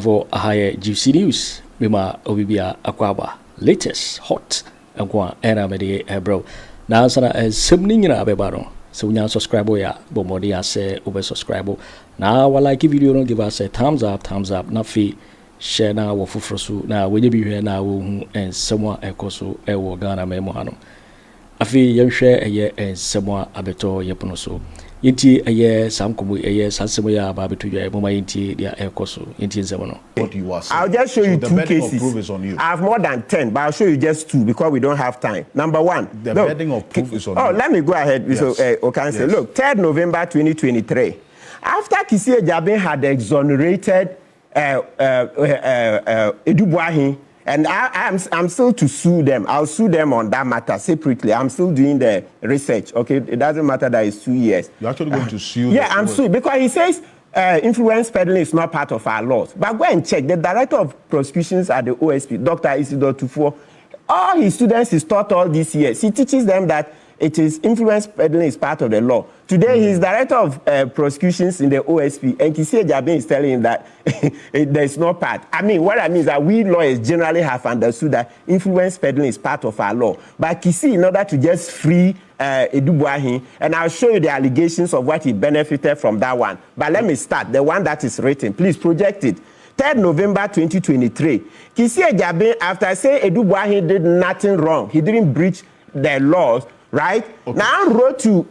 for a higher juicy news. Mima Obibia Aquaba, latest hot and one Aremeyaw bro. Now, Sana is summoning in a bebaro. So now subscribe ya, Bomodia say over subscribe. Now, while I give video, don't give us a thumbs up, nafi share now or fufrosu. Now, when you be here now, and someone ekoso ewo Ghana memohano. Afi you share a year and someone abeto yeponoso. Inti a year, some kumu a year, Sansemoya, Babitu, Moma Inti, their Ekoso, Inti Zemono. What you are saying. I'll just show you so 2 cases. Of proof is on you. I have more than 10, but I'll show you just 2 because we don't have time. Number 1. The bedding of proof is on you. Oh, let me go ahead. Yes. So, say, look, 3rd November 2023. After Kpebu Agyapong had exonerated Edubuahin, and I'm still to sue them. I'll sue them on that matter separately. I'm still doing the research. Okay, it doesn't matter that it's 2 years. You're actually going to sue? Yeah, I'm suing because he says influence peddling is not part of our laws. But go and check. The director of prosecutions at the OSP, Dr. Isidore Tufo, all his students he's taught all these years. He teaches them that it is influence peddling is part of the law. Today, he's director of prosecutions in the OSP, and Kpebu Agyapong is telling him that there's no part. I mean, what I mean is that we lawyers generally have understood that influence peddling is part of our law. But Kpebu, in order to just free Edubuahin, and I'll show you the allegations of what he benefited from that one. But let me start, the one that is written. Please project it. 3rd November 2023. Kpebu Agyapong, after saying Edubuahin did nothing wrong, he didn't breach the laws, right? Okay. Now I wrote to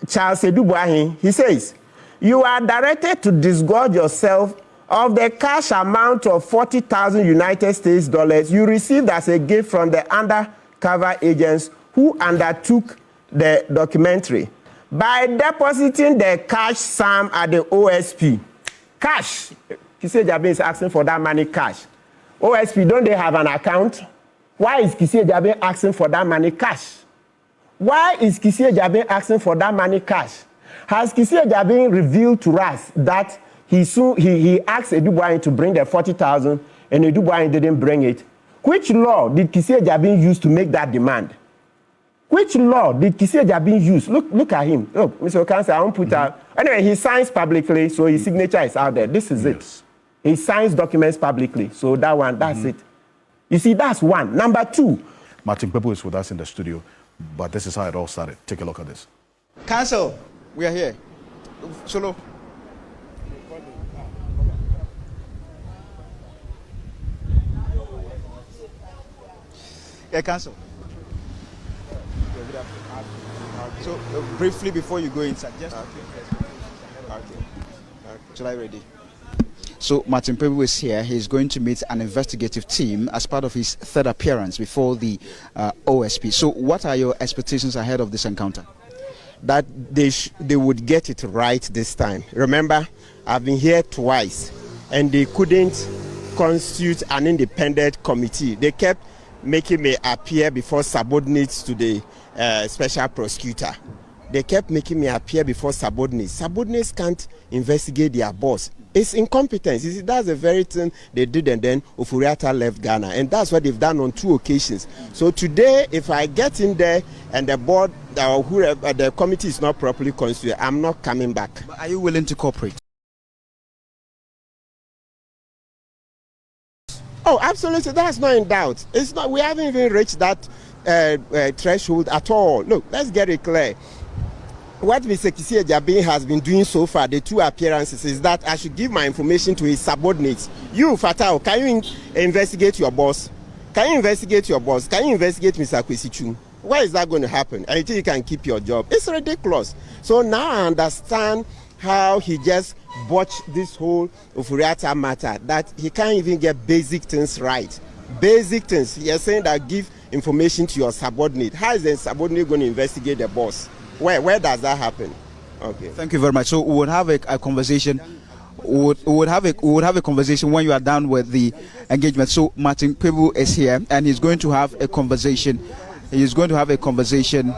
Charles Edubuahin. He says, you are directed to disgorge yourself of the cash amount of 40,000 United States dollars you received as a gift from the undercover agents who undertook the documentary by depositing the cash sum at the OSP. Cash. Kpebu Agyapong is asking for that money cash. OSP, don't they have an account? Why is Kpebu Agyapong asking for that money cash? Why is Kpebu Agyapong asking for that money cash? Has Kpebu Agyapong revealed to us that he asked Edubuahin to bring the 40,000 and Edubuahin didn't bring it? Which law did Kpebu Agyapong use to make that demand? Which law did Kpebu Agyapong use? Look at him. Look, Mr. Okanse, I won't put out. Anyway, he signs publicly, so his signature is out there. This is it. He signs documents publicly, so that one, that's it. You see, that's one. Number 2. Martin Kpebu is with us in the studio, but this is how it all started. Take a look at this. Council, we are here. Solo. Yeah, Council. So, briefly before you go inside, just okay. Shall I ready? So Martin Kpebu is here. He's going to meet an investigative team as part of his 3rd appearance before the OSP. So what are your expectations ahead of this encounter? That they would get it right this time. Remember, I've been here twice, and they couldn't constitute an independent committee. They kept making me appear before subordinates to the special prosecutor. They kept making me appear before subordinates. Subordinates can't investigate their boss. It's incompetence. You see, that's the very thing they did, and then Ofori Atta left Ghana, and that's what they've done on 2 occasions. So today, if I get in there and the board or whoever, the committee is not properly constituted, I'm not coming back. But are you willing to cooperate? Oh, absolutely. That's not in doubt. It's not. We haven't even reached that threshold at all. Look, let's get it clear. What Mr. Kpebu Agyapong has been doing so far, the 2 appearances, is that I should give my information to his subordinates. You, Fatao, can you investigate your boss? Can you investigate your boss? Can you investigate Mr. Kwesichu? Why is that going to happen? And you think you can keep your job? It's ridiculous. So now I understand how he just botched this whole Ofori Atta matter, that he can't even get basic things right. Basic things. You're saying that give information to your subordinate. How is the subordinate going to investigate the boss? Where does that happen? Okay. Thank you very much. So we would have a conversation. We would have a conversation when you are done with the engagement. So Martin Kpebu is here, and he's going to have a conversation. He's going to have a conversation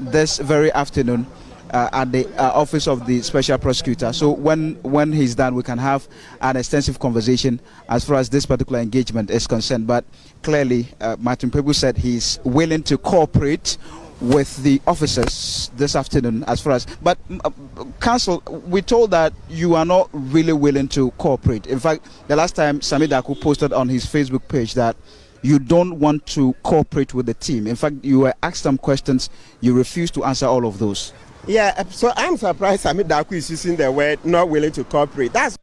this very afternoon at the office of the special prosecutor. So when he's done, we can have an extensive conversation as far as this particular engagement is concerned. But clearly, Martin Kpebu said he's willing to cooperate with the officers this afternoon as far as, but counsel, we told that you are not really willing to cooperate. In fact, the last time Sammy Darko posted on his Facebook page that you don't want to cooperate with the team. In fact, you were asked some questions, you refused to answer all of those. Yeah, so I'm surprised Sammy Darko is using the word not willing to cooperate. That's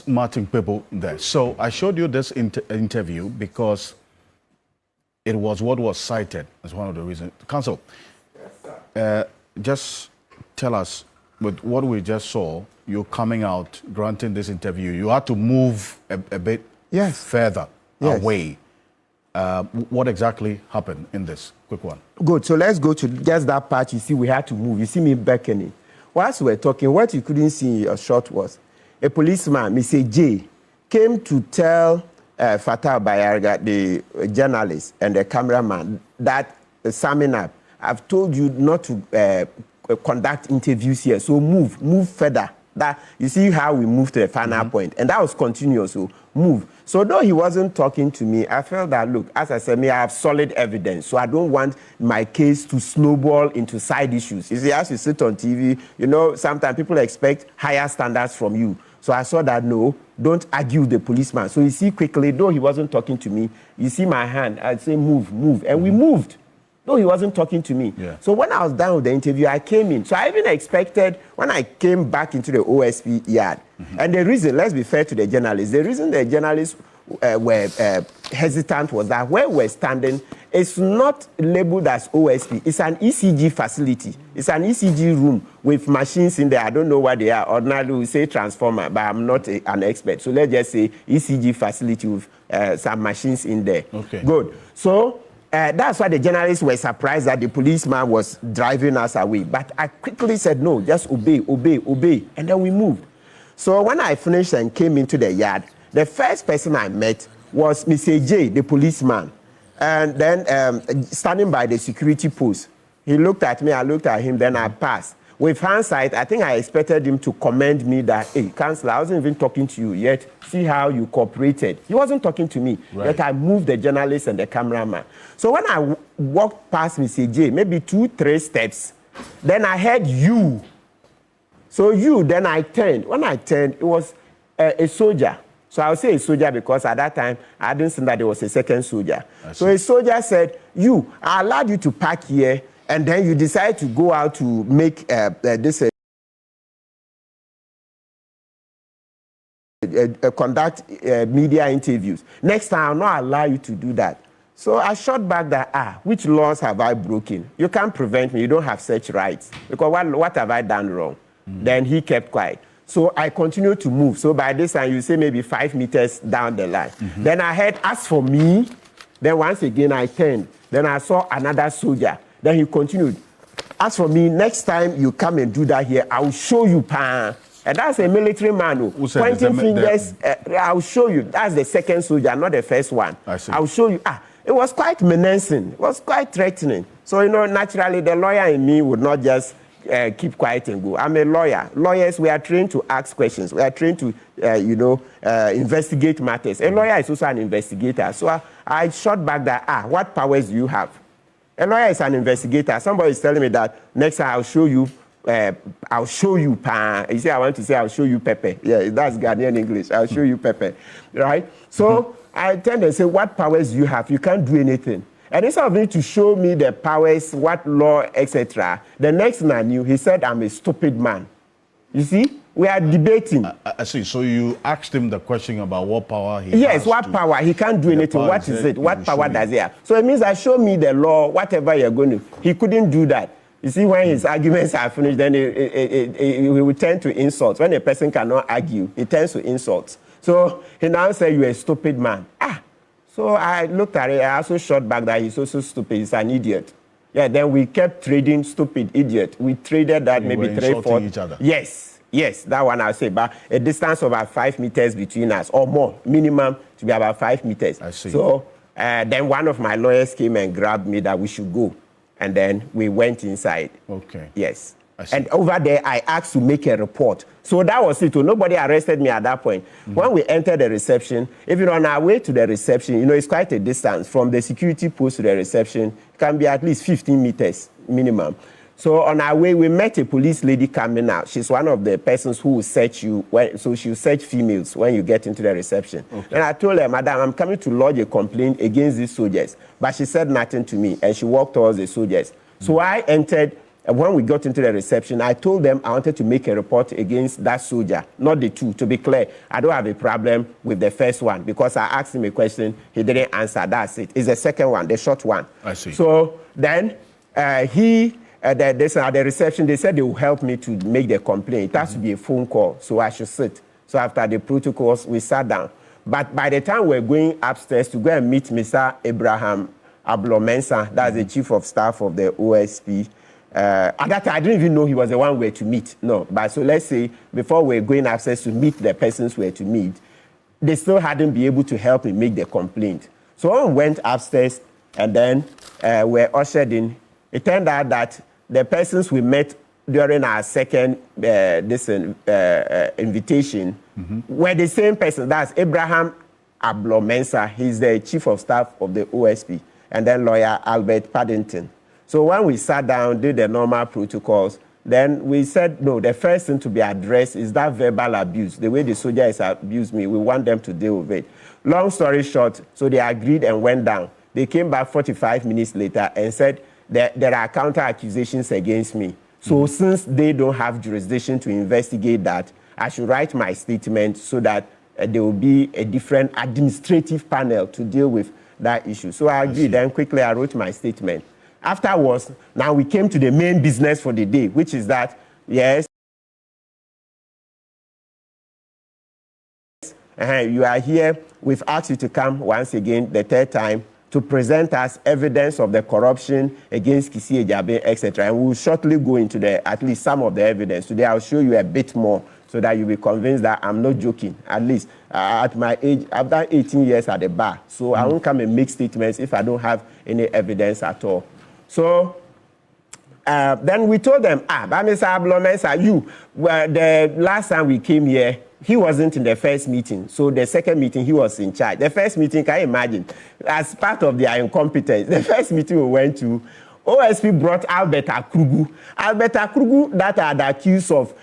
Martin Kpebu there. So I showed you this interview because it was what was cited as one of the reasons. Counsel, just tell us, with what we just saw, you coming out, granting this interview, you had to move a bit further away. What exactly happened in this? Quick one. Good. So let's go to just that part. You see, we had to move. You see me beckoning. Whilst we were talking, what you couldn't see in your shot was a policeman, Mr. J, came to tell Fatal Bayarga, the journalist and the cameraman, that summing up, I've told you not to conduct interviews here, so move further. That you see how we moved to the final point, and that was continuous. So move. So though he wasn't talking to me, I felt that, look, as I said, I have solid evidence, so I don't want my case to snowball into side issues. You see, as you sit on TV, you know, sometimes people expect higher standards from you. So I saw that, no, don't argue with the policeman. So you see quickly, though he wasn't talking to me, you see my hand, I'd say move, and we moved. No, he wasn't talking to me. Yeah. So when I was done with the interview, I came in. So I even expected, when I came back into the OSP yard, and the reason, let's be fair to the journalists, the reason the journalists were hesitant was that where we're standing, it's not labeled as OSP. It's an ECG facility. It's an ECG room with machines in there. I don't know what they are. Ordinarily, we say transformer, but I'm not an expert. So let's just say ECG facility with some machines in there. Okay. Good. So that's why the journalists were surprised that the policeman was driving us away. But I quickly said, no, just obey. And then we moved. So when I finished and came into the yard, the first person I met was Mr. J, the policeman. And then standing by the security post, he looked at me, I looked at him, then I passed. With hindsight, I think I expected him to commend me that, hey, Councillor, I wasn't even talking to you yet. See how you cooperated. He wasn't talking to me, yet I moved the journalist and the cameraman. So when I walked past Mr. J, maybe 2-3 steps, then I heard you. So you, then I turned. When I turned, it was a soldier. So I would say a soldier because at that time, I didn't think that there was a second soldier. So a soldier said, you, I allowed you to park here, and then you decide to go out to make conduct media interviews. Next time, I'll not allow you to do that. So I shot back that, which laws have I broken? You can't prevent me. You don't have such rights. Because what have I done wrong? Then he kept quiet. So I continued to move. So by this time, you say maybe 5 meters down the line. Then I heard, as for me, then once again I turned. Then I saw another soldier. Then he continued. As for me, next time you come and do that here, I will show you, and that's a military man, pointing fingers. I'll show you. That's the second soldier, not the first one. I'll show you. It was quite menacing. It was quite threatening. So, you know, naturally, the lawyer in me would not just keep quiet and go. I'm a lawyer. Lawyers, we are trained to ask questions. We are trained to, investigate matters. A lawyer is also an investigator. So I shot back that, what powers do you have? A lawyer is an investigator. Somebody is telling me that next time I'll show you, You say, I want to say, I'll show you pepper. Yeah, that's Ghanaian English. I'll show you pepper, right? So I tend to say, what powers do you have? You can't do anything. And instead of him to show me the powers, what law, etc., the next thing I knew, he said, I'm a stupid man. You see? We are debating. I see. So you asked him the question about what power he has. Yes, what power? He can't do anything. What is it? What power does he have? So it means that show me the law, whatever you're going to. He couldn't do that. You see, when his arguments are finished, then he will turn to insults. When a person cannot argue, he turns to insults. So he now said, you're a stupid man. So I looked at it. I also shot back that he's also stupid. He's an idiot. Yeah, then we kept trading stupid, idiot. We traded that maybe 3-4. Each other. Yes, that one I'll say. But a distance of about 5 meters between us, or more, minimum to be about 5 meters. I see. So then one of my lawyers came and grabbed me that we should go. And then we went inside. Okay. Yes. And over there, I asked to make a report. So that was it. So nobody arrested me at that point. When we entered the reception, even on our way to the reception, you know, it's quite a distance from the security post to the reception. It can be at least 15 meters minimum. So on our way, we met a police lady coming out. She's one of the persons who will search you. So she'll search females when you get into the reception. Okay. And I told her, Madam, I'm coming to lodge a complaint against these soldiers. But she said nothing to me, and she walked towards the soldiers. So I entered. When we got into the reception, I told them I wanted to make a report against that soldier, not the two. To be clear, I don't have a problem with the first one because I asked him a question, he didn't answer. That's it. It's the second one, the short one. I see. So then at the reception, they said they will help me to make the complaint. It has to be a phone call, so I should sit. So after the protocols, we sat down. But by the time we're going upstairs to go and meet Mr. Abraham Ablo-Mensah, that's the chief of staff of the OSP, at that time, I didn't even know he was the one we were to meet. No, but so let's say before we're going upstairs to meet the persons we were to meet, they still hadn't been able to help me make the complaint. So when we went upstairs and then we're ushered in, it turned out that the persons we met during our second invitation were the same person. That's Abraham Ablo-Mensah. He's the chief of staff of the OSP, and then lawyer Albert Paddington. So when we sat down, did the normal protocols, then we said, no, the first thing to be addressed is that verbal abuse. The way the soldier has abused me, we want them to deal with it. Long story short, so they agreed and went down. They came back 45 minutes later and said that there are counter accusations against me. So since they don't have jurisdiction to investigate that, I should write my statement so that there will be a different administrative panel to deal with that issue. So I agreed. Then quickly I wrote my statement. Afterwards, now we came to the main business for the day, which is that, yes, you are here. We've asked you to come once again, the third time, to present us evidence of the corruption against Kisi Ejabe, etc. And we'll shortly go into at least some of the evidence. Today, I'll show you a bit more so that you'll be convinced that I'm not joking. At least at my age, I've done 18 years at the bar. So I won't come and make statements if I don't have any evidence at all. So then we told them, but Mr. Ablo-Mensah, the last time we came here, he wasn't in the first meeting. So the second meeting, he was in charge. The first meeting, can you imagine? As part of their incompetence, the first meeting we went to, OSP brought Albert Akrugu. Albert Akrugu that are accused of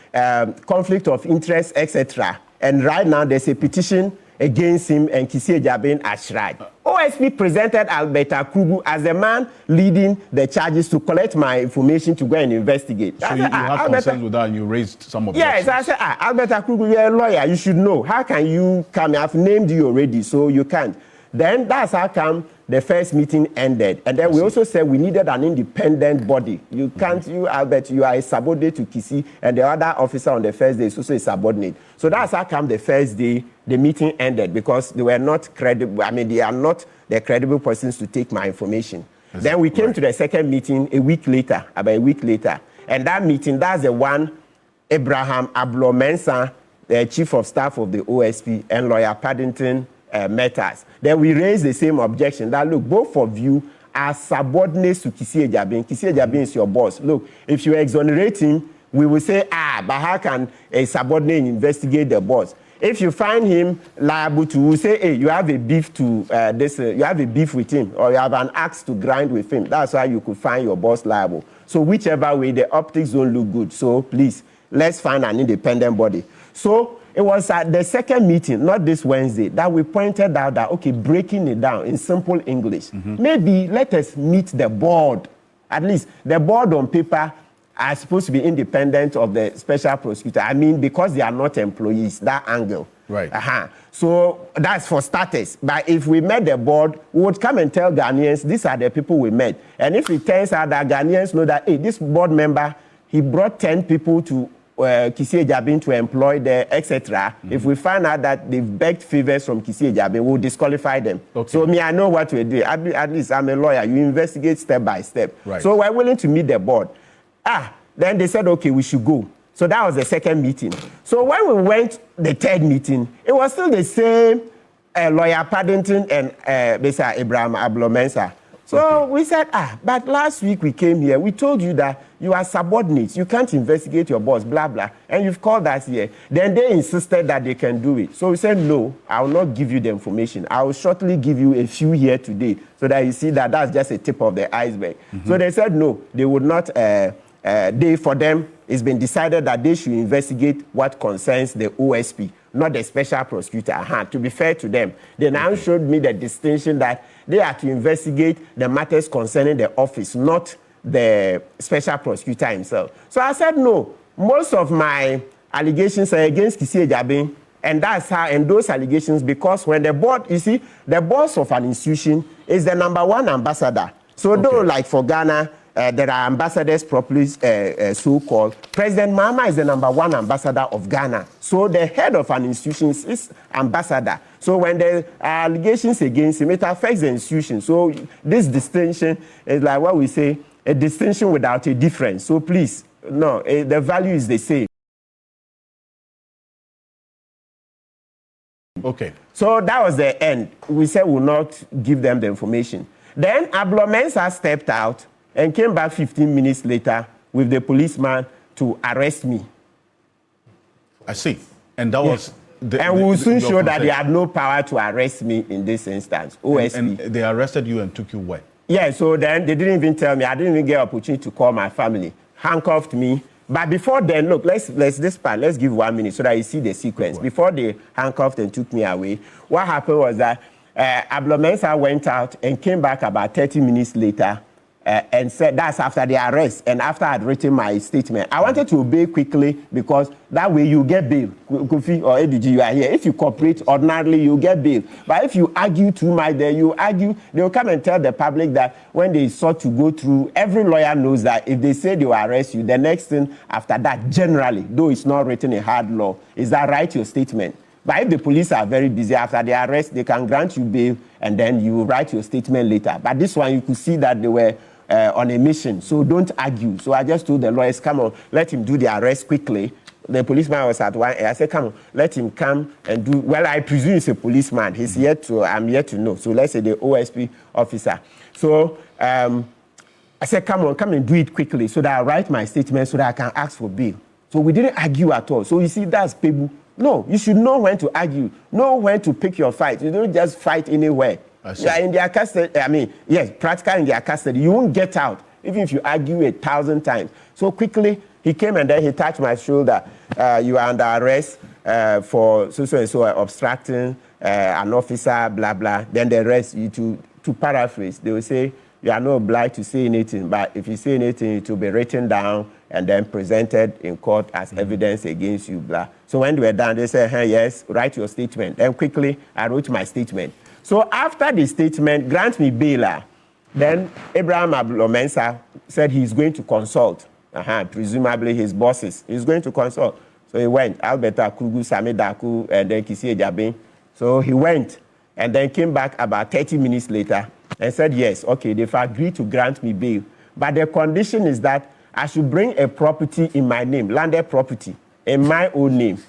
conflict of interest, etc. And right now there's a petition against him and Kisi Ejabe Ashrai. OSP presented Albert Akrugu as the man leading the charges to collect my information to go and investigate. So you had concerns with that and you raised some of Yes, I said, Albert Akrugu, you're a lawyer, you should know. How can you come? I've named you already, so you can't. Then that's how come the first meeting ended. And then we also said we needed an independent body. You can't, you, Albert, you are a subordinate to Kisi, and the other officer on the first day is also a subordinate. So that's how come the first day the meeting ended, because they were not credible. I mean, they are not the credible persons to take my information. Then we came to the second meeting about a week later. And that meeting, that's the one Abraham Ablo-Mensah, the chief of staff of the OSP, and lawyer Paddington met us. Then we raised the same objection that, look, both of you are subordinates to Kisi Ejabe. Kisi Ejabe is your boss. Look, if you exonerate him, we will say, but how can a subordinate investigate the boss? If you find him liable to, we'll say, hey, you have a beef to you have a beef with him, or you have an axe to grind with him. That's why you could find your boss liable. So whichever way, the optics don't look good. So please, let's find an independent body. So it was at the second meeting, not this Wednesday, that we pointed out that, okay, breaking it down in simple English, maybe let us meet the board. At least the board on paper are supposed to be independent of the special prosecutor. I mean, because they are not employees, that angle. Right. So that's for starters. But if we met the board, we would come and tell Ghanaians, these are the people we met. And if it turns out that Ghanaians know that, hey, this board member, he brought 10 people to Kisi Ejabe to employ there, etc. If we find out that they've begged favors from Kisi Ejabe, we'll disqualify them. Okay. So I know what we do. At least I'm a lawyer. You investigate step by step. Right. So we're willing to meet the board. Then they said, okay, we should go. So that was the second meeting. So when we went the third meeting, it was still the same lawyer Paddington and Mr. Abraham Ablo-Mensah. So we said, but last week we came here, we told you that you are subordinates, you can't investigate your boss, blah, blah, and you've called us here. Then they insisted that they can do it. So we said, no, I will not give you the information. I will shortly give you a few here today so that you see that that's just a tip of the iceberg. So they said, no, they would not, for them, it's been decided that they should investigate what concerns the OSP, not the special prosecutor. To be fair to them, they now showed me the distinction that they are to investigate the matters concerning the office, not the special prosecutor himself. So I said, no, most of my allegations are against Kisi Agyapong, and that's how, and those allegations, because when the board, you see, the boss of an institution is the #1 ambassador. So though, like for Ghana, there are ambassadors properly so-called. President Mahama is the #1 ambassador of Ghana. So the head of an institution is ambassador. So when there are allegations against him, it affects the institution. So this distinction is like what we say, a distinction without a difference. So please, no, the value is the same. Okay. So that was the end. We said we'll not give them the information. Then Ablo stepped out and came back 15 minutes later with the policeman to arrest me. I see. And that was... And we'll soon show that they have no power to arrest me in this instance, OSP. And they arrested you and took you where? Yeah, so then they didn't even tell me. I didn't even get an opportunity to call my family. Handcuffed me. But before then, look, let's give 1 minute so that you see the sequence. Before they handcuffed and took me away, what happened was that Ablo went out and came back about 30 minutes later and said that's after the arrest and after I'd written my statement. I wanted to obey quickly because that way you get bail. Kofi or ADG, you are here. If you cooperate ordinarily, you get bail. But if you argue too much, then you argue, they'll come and tell the public that when they sought to go through, every lawyer knows that if they say they will arrest you, the next thing after that, generally, though it's not written in hard law, is that write your statement. But if the police are very busy after the arrest, they can grant you bail and then you write your statement later. But this one, you could see that they were on a mission, so don't argue. So I just told the lawyers, come on, let him do the arrest quickly. The policeman was at one, I said, come on, let him come and do, well, I presume he's a policeman. He's yet to, I'm yet to know. So let's say the OSP officer. So I said, come on, come and do it quickly so that I write my statement so that I can ask for bail. So we didn't argue at all. So you see, that's Kpebu. No, you should know when to argue, know when to pick your fight. You don't just fight anywhere. You are in their custody, I mean, yes, practically in their custody. You won't get out, even if you argue 1,000 times. So quickly, he came and then he touched my shoulder. You are under arrest for so obstructing an officer, blah, blah. Then the rest, to paraphrase, they will say, you are not obliged to say anything, but if you say anything, it will be written down and then presented in court as evidence against you, blah. So when they were done, they said, hey, yes, write your statement. Then quickly, I wrote my statement. So after the statement, grant me bail. Then Abraham Ablo said he's going to consult, presumably his bosses. He's going to consult. So he went, Alberta Kugu, Sammy Daku, and then Kisi Agyapong. So he went and then came back about 30 minutes later and said, yes, okay, they've agreed to grant me bail. But the condition is that I should bring a property in my name, landed property, in my own name.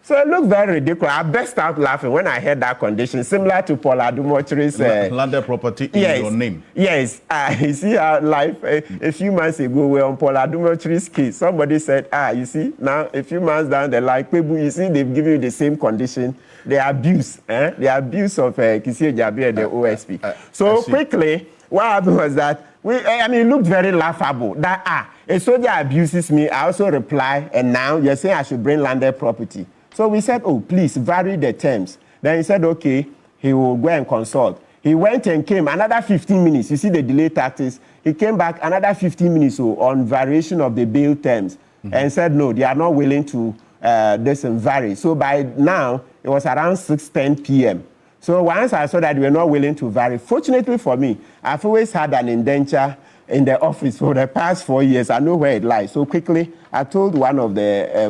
So it looked very ridiculous. I burst out laughing when I heard that condition, similar to Paul Adumochere's... landed property in your name. Yes. You see how life, a few months ago, we were on Paul Adumochere's case. Somebody said, you see, now a few months down the line, Kpebu, you see, they've given you the same condition. The abuse of Kisi Agyapong and the OSP. So quickly, what happened was that, it looked very laughable. That, a soldier abuses me, I also reply, and now you're saying I should bring landed property. So we said, oh, please vary the terms. Then he said, okay, he will go and consult. He went and came another 15 minutes. You see the delay tactics. He came back another 15 minutes on variation of the bail terms and said, no, they are not willing to vary. So by now, it was around 6:10 p.m. So once I saw that they were not willing to vary, fortunately for me, I've always had an indenture in the office for the past 4 years. I know where it lies. So quickly, I told one of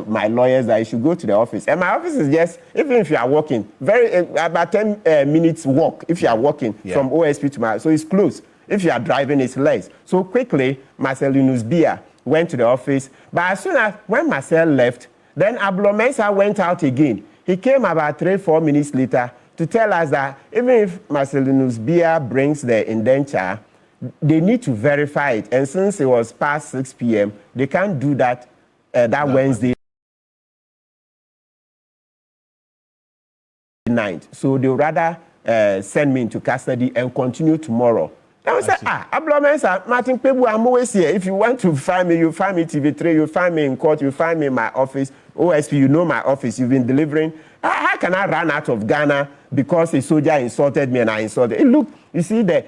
my lawyers that I should go to the office. And my office is just, even if you are walking, about 10 minutes walk, if you are walking from OSP to my, so it's close. If you are driving, it's less. So quickly, Marcel Bia went to the office. But as soon as, when Marcel left, then Ablo went out again. He came about 3-4 minutes later to tell us that even if Marcel Bia brings the indenture, they need to verify it. And since it was past 6 p.m., they can't do that Wednesday night. So they would rather send me into custody and continue tomorrow. Then we say, Ablomensa, Martin Kpebu, I'm always here. If you want to find me, you find me TV3, you find me in court, you find me in my office. OSP, you know my office, you've been delivering. How can I run out of Ghana because a soldier insulted me and I insulted? Hey, look, you see there.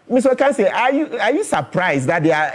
Mr. Kansi, are you surprised that they are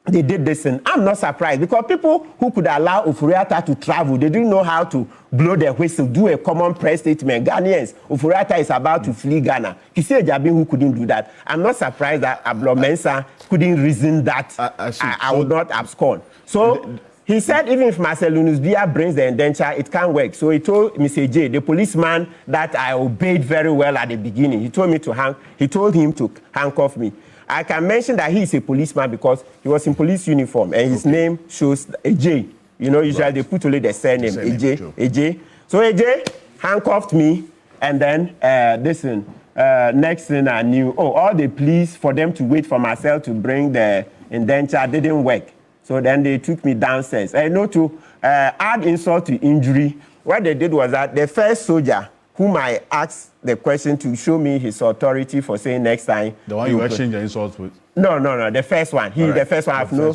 they did this? And I'm not surprised because people who could allow Ofori Atta to travel, they didn't know how to blow their whistle, do a common press statement. Ghanaians, Ofori Atta is about to flee Ghana. Kisi Agyapong who couldn't do that. I'm not surprised that Ablomensa couldn't reason that I would not abscond. So he said even if Marcel Lunusbia brings the indenture, it can't work. So he told Mr. J, the policeman that I obeyed very well at the beginning, he told him to handcuff me. I can mention that he is a policeman because he was in police uniform and his name shows AJ. You know, usually they put only the surname, AJ. So AJ handcuffed me and then next thing I knew, all the pleas for them to wait for myself to bring the indenture didn't work. So then they took me downstairs. And to add insult to injury, what they did was that the first soldier whom I asked the question to show me his authority for saying next time. The one you exchanged the insults with? No, the first one. The first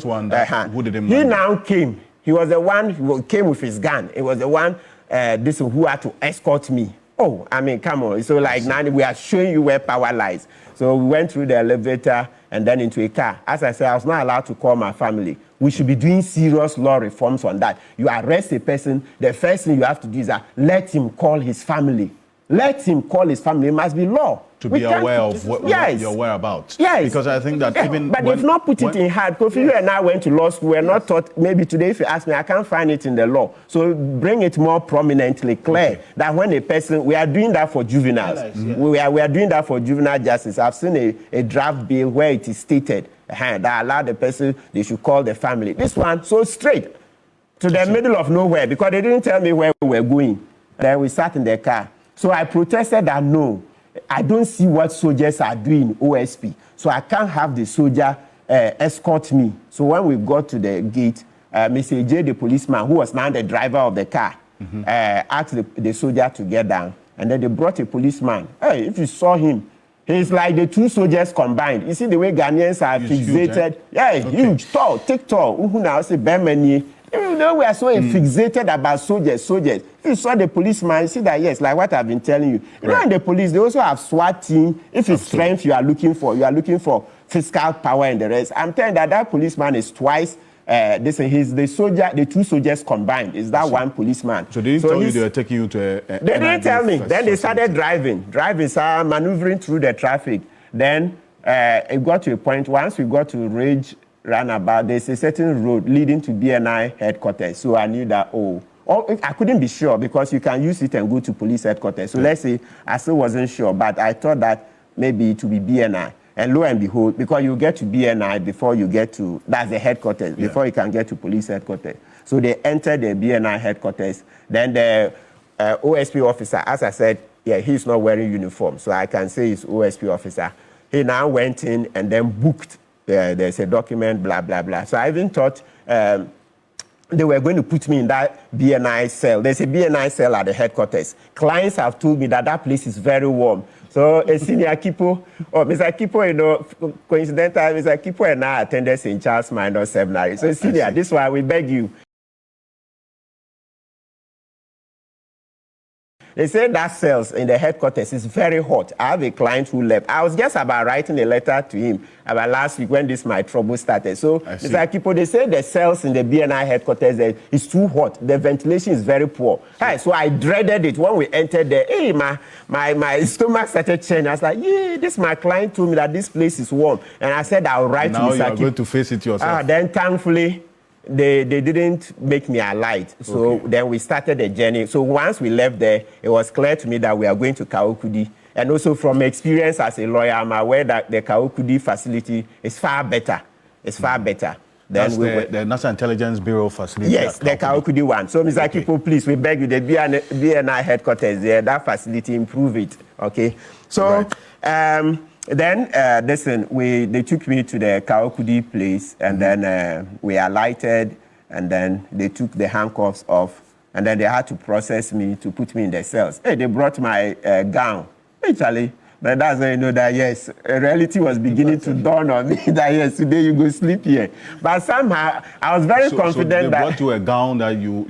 one. Who did him? He now came. He was the one who came with his gun. It was the one who had to escort me. Oh, I mean, come on. So like now we are showing you where power lies. So we went through the elevator and then into a car. As I said, I was not allowed to call my family. We should be doing serious law reforms on that. You arrest a person, the first thing you have to do is let him call his family. Let him call his family. It must be law. To be aware of what your whereabouts. Yes. Because I think that even... But they've not put it in hard. Because you and I went to law school, we're not taught, maybe today if you ask me, I can't find it in the law. So bring it more prominently clear that when a person... We are doing that for juveniles. We are doing that for juvenile justice. I've seen a draft bill where it is stated that allow the person, they should call the family. This one, so straight to the middle of nowhere because they didn't tell me where we were going. Then we sat in the car. So I protested that no, I don't see what soldiers are doing in OSP. So I can't have the soldier escort me. So when we got to the gate, Mr. J, the policeman, who was now the driver of the car, asked the soldier to get down. And then they brought a policeman. Hey, if you saw him, he's like the two soldiers combined. You see the way Ghanaians are fixated. Huge, tall, thick, tall. Now say Bermani. You know, we are so fixated about soldiers. If you saw the policeman, you see that, yes, like what I've been telling you. You know, in the police, they also have SWAT team. If it's strength you are looking for fiscal power and the rest. I'm telling you that policeman is twice. He's the soldier, the two soldiers combined. Is that one policeman? So they didn't tell you they were taking you to a They didn't tell me. Then they started driving. Drivers are maneuvering through the traffic. Then it got to a point, once we got to Ridge Roundabout, there's a certain road leading to BNI headquarters. So I knew that, I couldn't be sure because you can use it and go to police headquarters. So let's say I still wasn't sure, but I thought that maybe it would be BNI. And lo and behold, because you get to BNI before you get to, that's the headquarters, before you can get to police headquarters. So they entered the BNI headquarters. Then the OSP officer, as I said, he's not wearing uniform. So I can say he's OSP officer. He now went in and then booked. There's a document, blah, blah, blah. So I even thought they were going to put me in that BNI cell. There's a BNI cell at the headquarters. Clients have told me that place is very warm. So a senior Kipo, Mr. Kipo, you know, coincidentally, Mr. Kipo and I attended St. Charles Minor Seminary. So senior, this is why we beg you. They say that cells in the headquarters is very hot. I have a client who left. I was just about writing a letter to him about last week when my trouble started. So, Mr. Akipo, they say the cells in the BNI headquarters is too hot. The ventilation is very poor. So I dreaded it. When we entered there, my stomach started churning. I was like, my client told me that this place is warm. And I said, I'll write to Mr. Akipo. Now you're going to face it yourself. Then thankfully, they didn't make me alight. So then we started the journey. So once we left there, it was clear to me that we are going to Kaokudi. And also from experience as a lawyer, I'm aware that the Kaokudi facility is far better. It's far better. That's the National Intelligence Bureau facility. Yes, the Kaokudi one. So, Mr. Akipo, please, we beg you, the BNI headquarters there, that facility, improve it. Okay. So, Then, they took me to the Kaokudi place, and then we alighted, and then they took the handcuffs off, and then they had to process me to put me in the cells. Hey, they brought my gown. Hey, Charlie. But that's when you know that, yes, reality was beginning to dawn on me that, yes, today you go sleep here. But somehow, I was very confident that... So they brought you a gown that you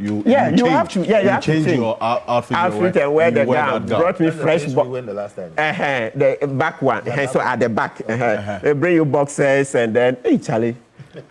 have to change your outfit and wear the gown. Brought me fresh... We went the last time. The back one. So at the back. They bring you boxes and then, hey, Charlie.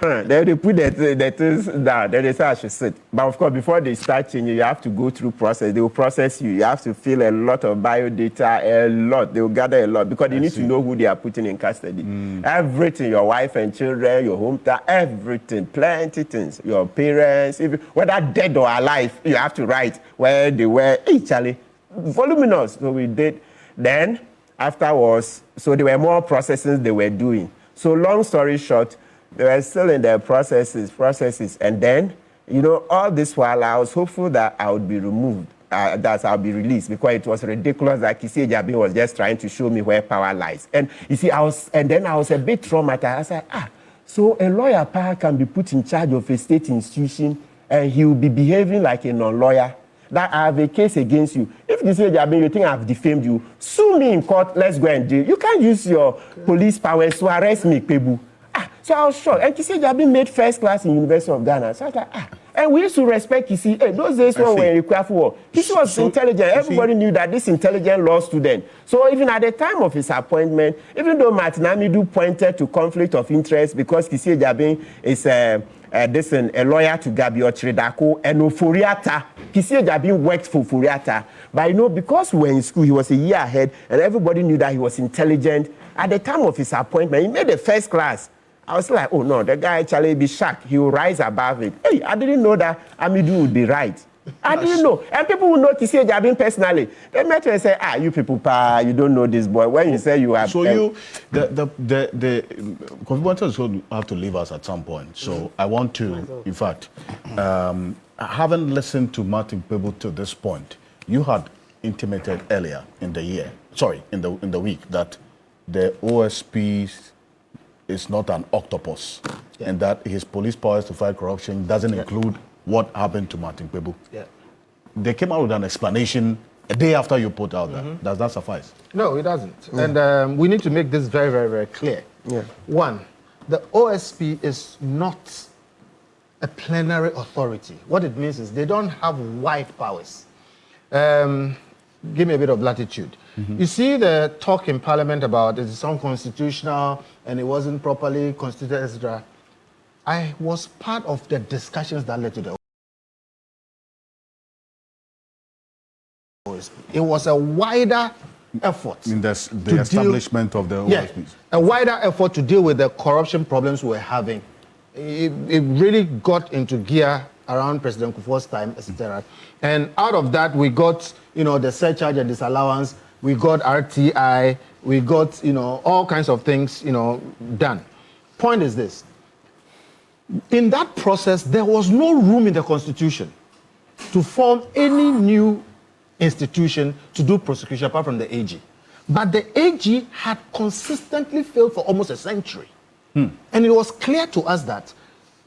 Then they put the things down. Then they say I should sit. But of course, before they start changing, you have to go through process. They will process you. You have to fill a lot of biodata, a lot. They will gather a lot because you need to know who they are putting in custody. Everything, your wife and children, your hometown, everything, plenty things. Your parents, whether dead or alive, you have to write where they were. Hey, Charlie, voluminous. So we did. Then afterwards, so there were more processes they were doing. So long story short, they were still in their processes. And then, all this while, I was hopeful that I would be removed, that I'll be released, because it was ridiculous that Kpebu Agyapong was just trying to show me where power lies. And you see, I was a bit traumatized. I said, so a lawyer power can be put in charge of a state institution and he will be behaving like a non-lawyer. That I have a case against you. If Kpebu Agyapong, you think I've defamed you, sue me in court, let's go and deal. You can't use your police powers to arrest me, Kpebu. So I was shocked. And Kpebu Agyapong made first class in University of Ghana. So I was like, And we used to respect Kpebu. Hey, those days when we were in Kwaku War, Kpebu was intelligent. Everybody knew that this intelligent law student. So even at the time of his appointment, even though Martin Amidu pointed to conflict of interest because Kpebu Agyapong is a lawyer to Gabby, otchere, darko, and Ofori Atta. Kpebu Agyapong worked for Ofori Atta. But because we were in school, he was a year ahead, and everybody knew that he was intelligent. At the time of his appointment, he made the first class. I was like, oh no, the guy actually be shocked. He will rise above it. Hey, I didn't know that Amidu would be right. I didn't know. And people who know Kpebu Agyapong personally, they met me and say, you people, you don't know this boy. When you say you have... So the conference will have to leave us at some point. So I want to, in fact, I haven't listened to Martin Kpebu to this point. You had intimated earlier in the year, in the week, that the OSP is not an octopus, and that his police powers to fight corruption doesn't include what happened to Martin Kpebu. They came out with an explanation a day after you put out that. Does that suffice? No, it doesn't. And we need to make this very, very, very clear. One, the OSP is not a plenary authority. What it means is they don't have wide powers. Give me a bit of latitude. You see the talk in Parliament about it's unconstitutional and it wasn't properly constituted, etc. I was part of the discussions that led to the OSP. It was a wider effort. In the establishment of the OSP. A wider effort to deal with the corruption problems we were having. It really got into gear around President Kufuor's time, etc. And out of that, we got, the surcharge and disallowance. We got RTI, we got, all kinds of things, done. Point is this. In that process, there was no room in the Constitution to form any new institution to do prosecution apart from the AG. But the AG had consistently failed for almost a century. And it was clear to us that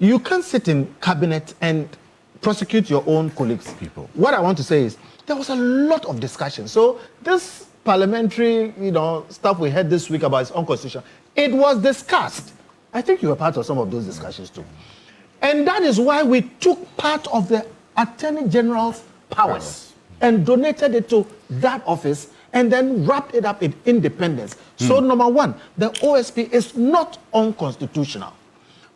you can't sit in cabinet and prosecute your own colleagues. What I want to say is, there was a lot of discussion. So this parliamentary, stuff we had this week about its own constitution, it was discussed. I think you were part of some of those discussions too. And that is why we took part of the Attorney General's powers and donated it to that office and then wrapped it up in independence. So number one, the OSP is not unconstitutional.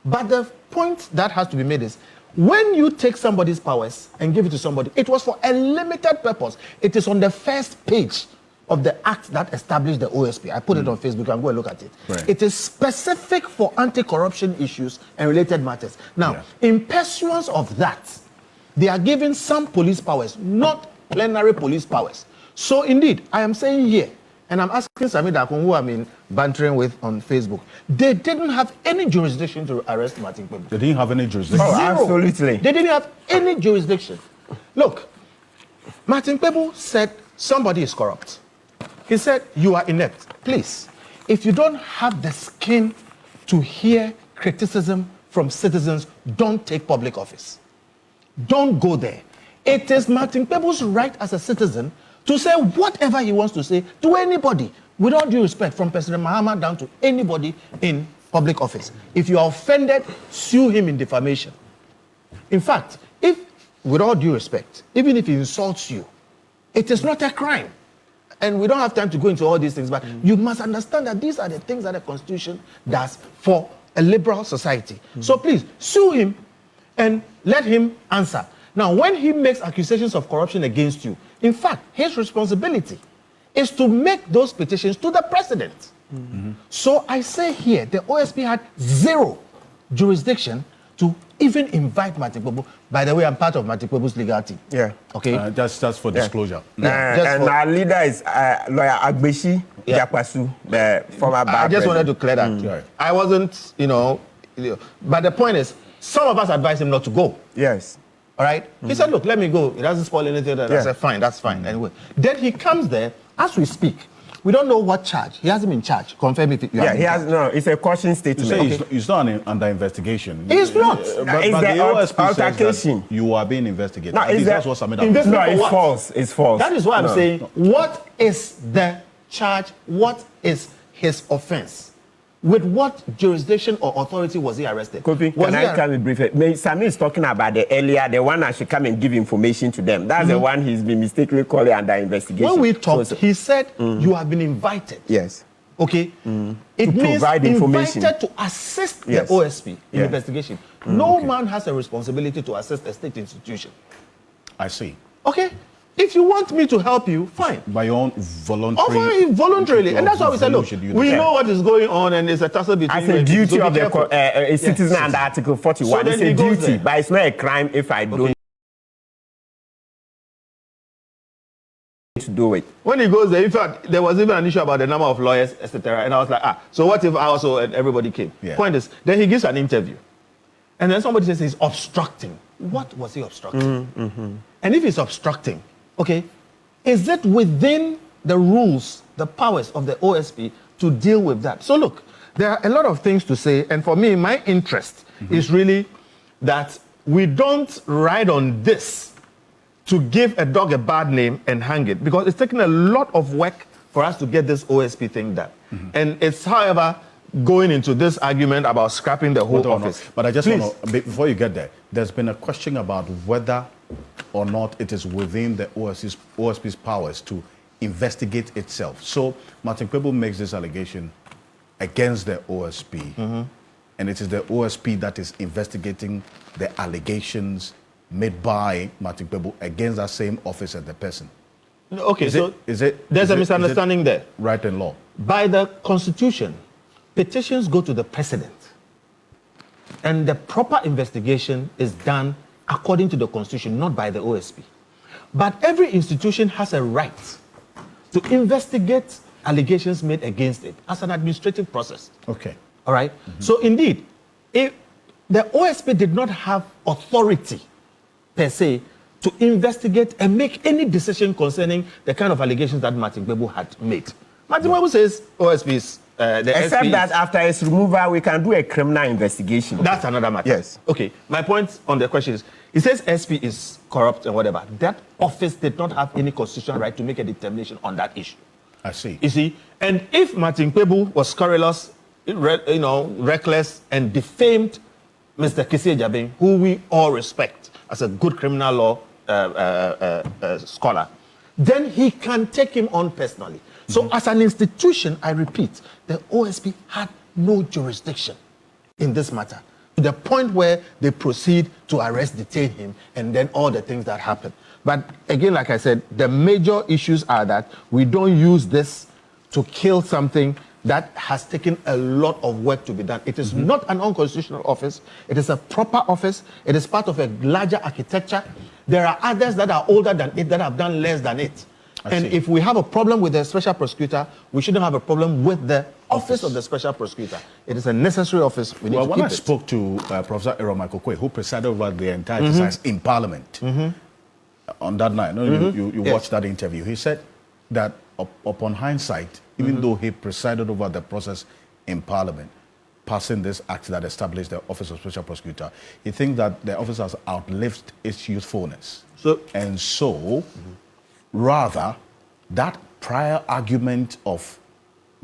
But the point that has to be made is, when you take somebody's powers and give it to somebody, it was for a limited purpose. It is on the first page of the act that established the OSP. I put it on Facebook. I'm going to look at it. It is specific for anti-corruption issues and related matters. Now, in pursuance of that, they are given some police powers, not plenary police powers. So indeed, I am saying here, and I'm asking Sammy Dakon, who I'm bantering with on Facebook, they didn't have any jurisdiction to arrest Martin Kpebu. They didn't have any jurisdiction? Oh, absolutely. They didn't have any jurisdiction. Look, Martin Kpebu said somebody is corrupt. He said, you are inept. Please, if you don't have the skin to hear criticism from citizens, don't take public office. Don't go there. It is Martin Kpebu's right as a citizen to say whatever he wants to say to anybody, with all due respect, from President Mahama down to anybody in public office. If you are offended, sue him in defamation. In fact, if, with all due respect, even if he insults you, it is not a crime. And we don't have time to go into all these things, but you must understand that these are the things that the Constitution does for a liberal society. So please, sue him and let him answer. Now, when he makes accusations of corruption against you, in fact, his responsibility is to make those petitions to the president. So I say here, the OSP had zero jurisdiction to even invite Martin Kpebu. By the way, I'm part of Martin Kpebu's legal team. Yeah. Okay. Just for disclosure. And our leader is lawyer Agbeshi Jakwasu, the former bar I just wanted president. to clear that. Right. I wasn't, but the point is, some of us advised him not to go. Yes. All right? He said, look, let me go. It doesn't spoil anything. I said, fine, that's fine. Anyway. Then he comes there, as we speak. We don't know what charge. He hasn't been charged. Confirm if you have He has, no, it's a caution statement. You say he's not under investigation. He's not. But It's the the OSP says altercation. that you are being investigated. No, At least that's what Sammy does. No, it's false. It's false. That is why I'm saying, what is the charge? What is his offense? With what jurisdiction or authority was he arrested? Kofi, can I come and brief it? Sammy is talking about the one that should come and give information to them. That's the one he's been mistakenly calling under investigation. When we talked, he said, you have been invited. Yes. Okay? It To means provide information. invited to assist Yes. the OSP in Yeah. investigation. No man has a responsibility to assist a state institution. I see. Okay? If you want me to help you, fine. By your own voluntary... Offer it voluntarily. And that's why we said, look, voluntary, we know what is going on and it's a tussle between... As a duty of careful. a citizen under Article 41, So it's then a he goes duty, there. but it's not a crime if I don't to do it. When he goes there, in fact, there was even an issue about the number of lawyers, etc. And I was like, so what if I also and everybody came? Yeah. Point is, then he gives an interview. And then somebody says he's obstructing. What was he obstructing? And if he's obstructing, okay, is it within the rules, the powers of the OSP to deal with that? So look, there are a lot of things to say. And for me, my interest is really that we don't ride on this to give a dog a bad name and hang it, because it's taken a lot of work for us to get this OSP thing done. And it's, however, going into this argument about scrapping the whole office. But I just Please. want to, before you get there, there's been a question about whether or not it is within the OSP's powers to investigate itself. So Martin Kpebu makes this allegation against the OSP, and it is the OSP that is investigating the allegations made by Martin Kpebu against that same office and the person. Okay, there's a misunderstanding there. Right in law. By the Constitution, petitions go to the president. And the proper investigation is done according to the Constitution, not by the OSP. But every institution has a right to investigate allegations made against it as an administrative process. Okay. All right? So indeed, if the OSP did not have authority per se to investigate and make any decision concerning the kind of allegations that Martin Kpebu had made. Martin Kpebu says OSP is except that after its removal, we can do a criminal investigation. That's another matter. Yes. Okay. My point on the question is, it says SP is corrupt and whatever. That office did not have any constitutional right to make a determination on that issue. I see. You see? And if Martin Kpebu was scurrilous, reckless, and defamed Mr. Kpebu Agyapong, who we all respect as a good criminal law scholar, then he can take him on personally. So as an institution, I repeat, the OSP had no jurisdiction in this matter, to the point where they proceed to arrest, detain him, and then all the things that happen. But again, like I said, the major issues are that we don't use this to kill something that has taken a lot of work to be done. It is not an unconstitutional office. It is a proper office. It is part of a larger architecture. There are others that are older than it that have done less than it. And if we have a problem with the special prosecutor, we shouldn't have a problem with the office of the special prosecutor. It is a necessary office. We need to keep when I it. spoke to Professor Aremeyaw Anas, who presided over the entire exercise in Parliament on that night, you watched that interview, he said that upon hindsight, even though he presided over the process in Parliament, passing this act that established the Office of Special Prosecutor, he thinks that the office has outlived its usefulness. So, rather, that prior argument of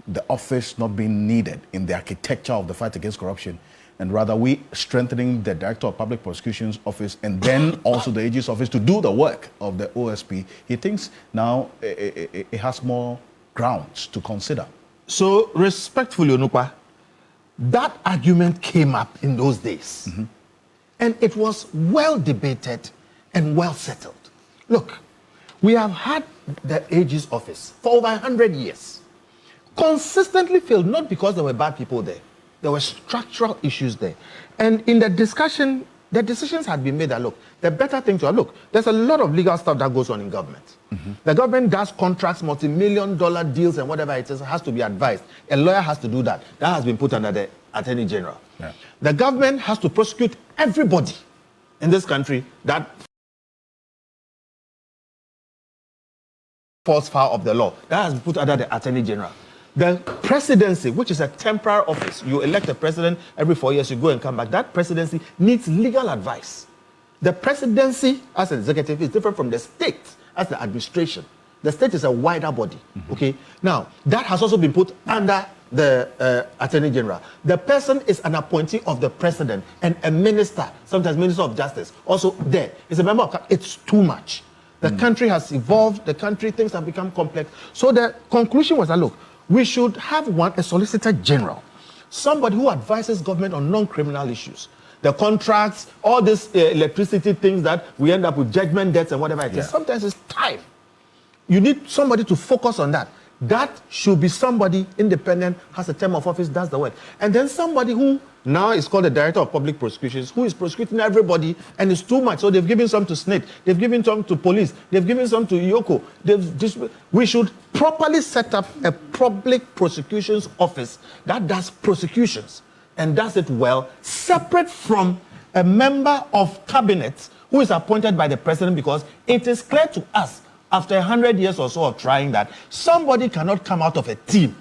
the office not being needed in the architecture of the fight against corruption, and rather we strengthening the Director of Public Prosecution's office and then also the AG's office to do the work of the OSP, he thinks now it has more grounds to consider. So, respectfully, Onupa, that argument came up in those days. And it was well debated and well settled. Look, we have had the AG's office for over 100 years. Consistently failed, not because there were bad people there. There were structural issues there. And in the discussion, the decisions had been made that, look, the better thing to look, there's a lot of legal stuff that goes on in government. The government does contracts, multi-million-dollar deals and whatever it is, has to be advised. A lawyer has to do that. That has been put under the Attorney General. Yeah. The government has to prosecute everybody in this country that falls foul of the law. That has been put under the Attorney General. The presidency, which is a temporary office, you elect a president every 4 years, you go and come back. That presidency needs legal advice. The presidency as an executive is different from the state as the administration. The state is a wider body, okay? Now, that has also been put under the Attorney General. The person is an appointee of the president and a minister, sometimes Minister of Justice, also there. It's a member of, it's too much. The country has evolved, the country, things have become complex. So the conclusion was that, look, we should have a Solicitor General, somebody who advises government on non-criminal issues. The contracts, all these electricity things that we end up with judgment debts and whatever it is. Sometimes it's time. You need somebody to focus on that. That should be somebody independent, has a term of office, does the work. And then somebody who now is called the Director of Public Prosecutions, who is prosecuting everybody, and it's too much. So they've given some to SNIT, they've given some to police, they've given some to Yoko. We should properly set up a public prosecutions office that does prosecutions and does it well, separate from a member of cabinet who is appointed by the president, because it is clear to us after 100 years or so of trying that, somebody cannot come out of a team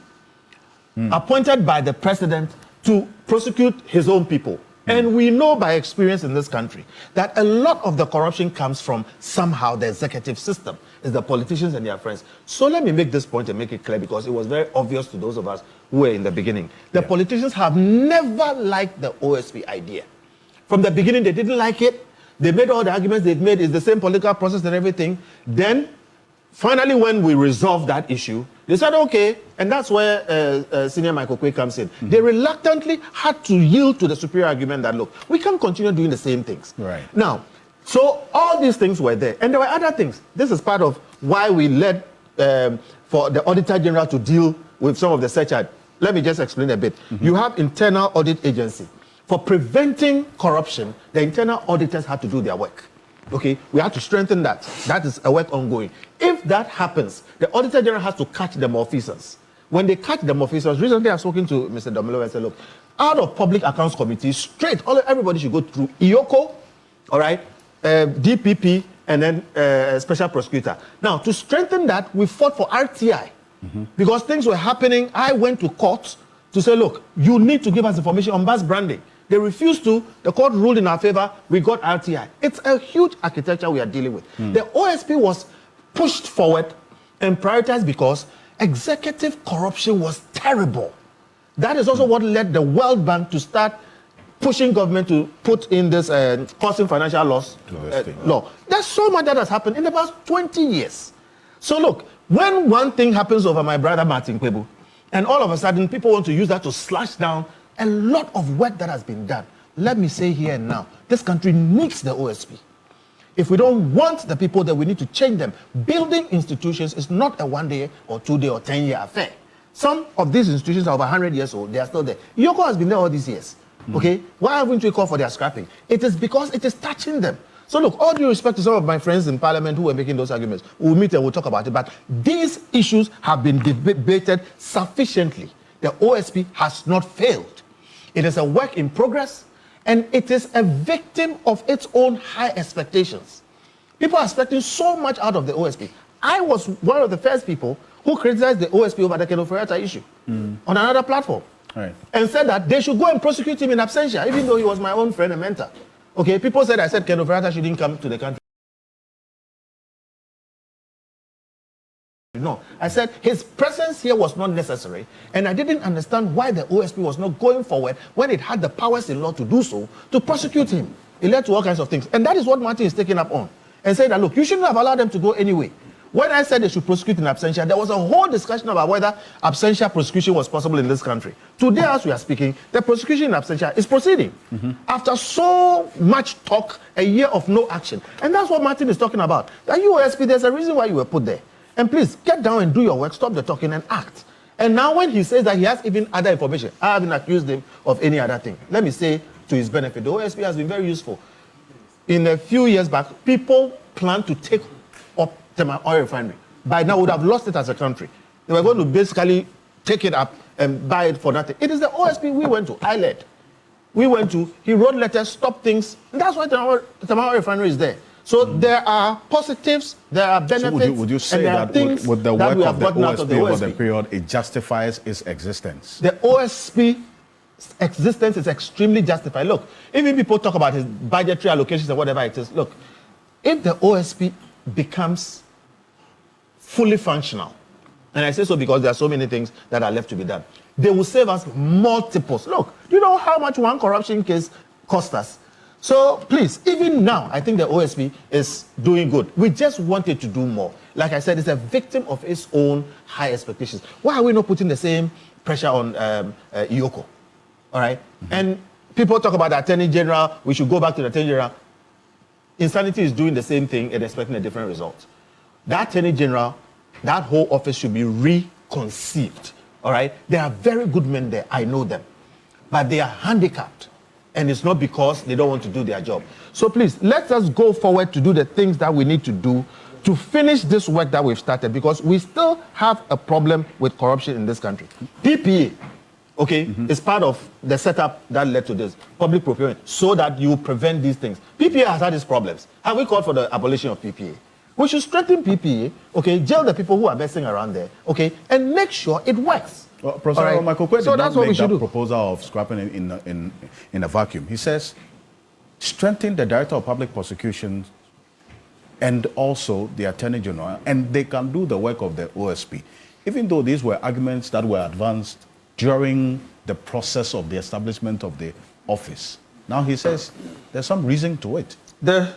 appointed by the president to prosecute his own people. And we know by experience in this country that a lot of the corruption comes from somehow the executive system. It's the politicians and their friends. So let me make this point and make it clear, because it was very obvious to those of us who were in the beginning. The politicians have never liked the OSP idea. From the beginning, they didn't like it. They made all the arguments they've made. It's the same political process and everything. Then, finally, when we resolved that issue, they said, okay, and that's where Senior Michael Kwe comes in. They reluctantly had to yield to the superior argument that, look, we can't continue doing the same things. Right. Now, so all these things were there. And there were other things. This is part of why we led for the Auditor General to deal with some of the search act. Let me just explain a bit. You have internal audit agency. For preventing corruption, the internal auditors had to do their work. Okay, we have to strengthen that. That is a work ongoing. If that happens, the Auditor General has to catch them officers. When they catch them officers, recently I've spoken to Mr. Domelo and said, look, out of Public Accounts Committee, straight, everybody should go through IOCO, all right, DPP, and then Special Prosecutor. Now, to strengthen that, we fought for RTI. Because things were happening. I went to court to say, look, you need to give us information on bus branding. They refused to. The court ruled in our favor. We got RTI. It's a huge architecture we are dealing with. The OSP was pushed forward and prioritized because executive corruption was terrible. That is also what led the World Bank to start pushing government to put in this causing financial loss law. There's so much that has happened in the past 20 years. So look, when one thing happens over my brother Martin Kpebu, and all of a sudden people want to use that to slash down a lot of work that has been done. Let me say here and now, this country needs the OSP. If we don't want the people, then we need to change them. Building institutions is not a 1 day or 2 day or 10-year affair. Some of these institutions are over 100 years old. They are still there. Yoko has been there all these years. Okay? Why haven't we called for their scrapping? It is because it is touching them. So look, all due respect to some of my friends in Parliament who were making those arguments, we'll meet and we'll talk about it. But these issues have been debated sufficiently. The OSP has not failed. It is a work in progress, and it is a victim of its own high expectations. People are expecting so much out of the OSP. I was one of the first people who who criticized the OSP over the Ken Ofori Atta issue on another platform. Right. And said that they should go and prosecute him in absentia, even though he was my own friend and mentor. Okay, people said I said Ken Ofori Atta shouldn't come to the country. No, I said his presence here was not necessary, and I didn't understand why the OSP was not going forward when it had the powers in law to do so, to prosecute him. It led to all kinds of things. And that is what Martin is taking up on, and saying that, look, you shouldn't have allowed them to go anyway. When I said they should prosecute in absentia, there was a whole discussion about whether absentia prosecution was possible in this country. Today, as we are speaking, the prosecution in absentia is proceeding. After so much talk, a year of no action. And that's what Martin is talking about. That UOSP, there's a reason why you were put there. And please, get down and do your work, stop the talking and act. And now when he says that he has even other information, I haven't accused him of any other thing. Let me say to his benefit, the OSP has been very useful. In a few years back, people planned to take up the oil refinery. By now, we would have lost it as a country. They were going to basically take it up and buy it for nothing. It is the OSP we went to, I led. We went to, he wrote letters, stopped things. And that's why the oil refinery is there. So there are positives, there are benefits, so would you say that with the work of the OSP over the period, it justifies its existence? The OSP existence is extremely justified. Look, even people talk about his budgetary allocations and whatever it is. Look, if the OSP becomes fully functional, and I say so because there are so many things that are left to be done, they will save us multiples. Look, do you know how much one corruption case cost us? So please, even now, I think the OSP is doing good. We just want it to do more. Like I said, it's a victim of its own high expectations. Why are we not putting the same pressure on Iyoko? All right? And people talk about the Attorney General, we should go back to the Attorney General. Insanity is doing the same thing and expecting a different result. That Attorney General, that whole office should be reconceived. All right? There are very good men there, I know them. But they are handicapped. And it's not because they don't want to do their job. So please, let us go forward to do the things that we need to do to finish this work that we've started, because we still have a problem with corruption in this country. PPA, okay, is part of the setup that led to this, public procurement, so that you prevent these things. PPA has had its problems. Have we called for the abolition of PPA? We should strengthen PPA, okay, jail the people who are messing around there, okay, and make sure it works. Well, Professor Michael Kweku so did that's not what we make should that do. proposal of scrapping it in a vacuum. He says, strengthen the Director of Public Prosecution and also the Attorney General, and they can do the work of the OSP. Even though these were arguments that were advanced during the process of the establishment of the office. Now he says there's some reason to it. The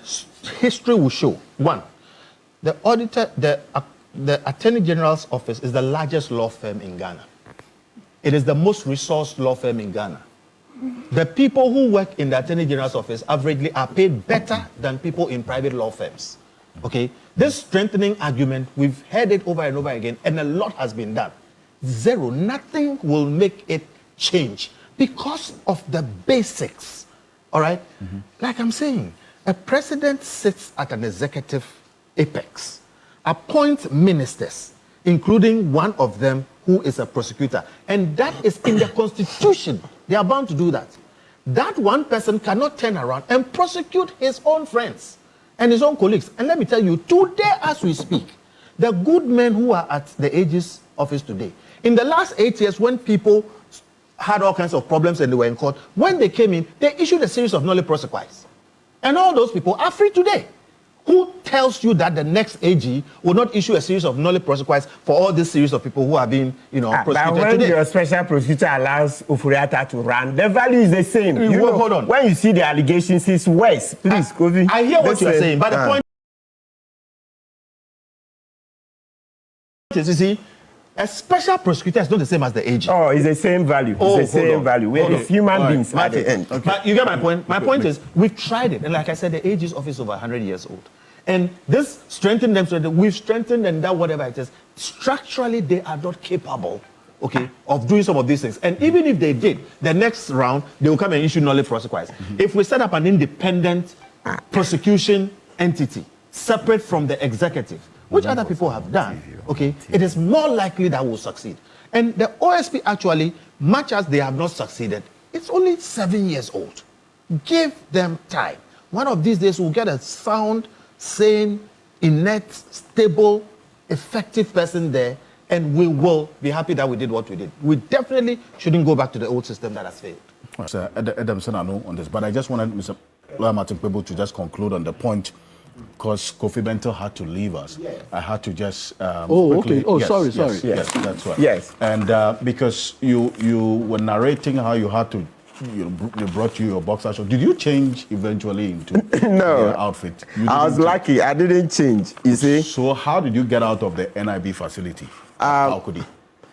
history will show, one, the auditor, the Attorney General's office is the largest law firm in Ghana. It is the most resourced law firm in Ghana. The people who work in the Attorney General's office averagely are paid better than people in private law firms. Okay? This strengthening argument, we've heard it over and over again, and a lot has been done. Zero, nothing will make it change because of the basics. All right? Like I'm saying, a president sits at an executive apex, appoints ministers, including one of them who is a prosecutor. And that is in the Constitution. They are bound to do that. That one person cannot turn around and prosecute his own friends and his own colleagues. And let me tell you, today as we speak, the good men who are at the AG's office today, in the last 8 years when people had all kinds of problems and they were in court, when they came in, they issued a series of nolle prosequis. And all those people are free today. Who tells you that the next AG will not issue a series of nolle prosequis for all this series of people who are being, prosecuted but when today? your special prosecutor allows Ofori Atta to run, the value is the same. Hold on. When you see the allegations, it's worse. Please, Kofi. I hear what you're saying, but the point is, you see, a special prosecutor is not the same as the AG. Oh, it's the same value. It's the same value. We're human beings at the end. Okay. But you get my point? My point is, we've tried it. And like I said, the AG's office is over 100 years old. And this strengthened them so that we've strengthened and that whatever it is, structurally they are not capable, okay, of doing some of these things. And even if they did, the next round, they will come and issue nolle prosequis. If we set up an independent prosecution entity, separate from the executive, which other people have done, okay, it is more likely that we'll succeed. And the OSP actually, much as they have not succeeded, it's only 7 years old. Give them time. One of these days we'll get a sound, sane, inert, stable, effective person there, and we will be happy that we did what we did. We definitely shouldn't go back to the old system that has failed. Sir, Adam Senano on this, but I just wanted Mr. Lawyer Martin Kpebu to just conclude on the point, because Kofi Bento had to leave us. Yes. I had to just quickly, okay. Oh, yes, sorry. Yes, that's right. Yes. And because you were narrating how you had to, they brought you your boxer short. Did you change eventually into your outfit? I was lucky. I didn't change, you see. So how did you get out of the NIB facility? How could you?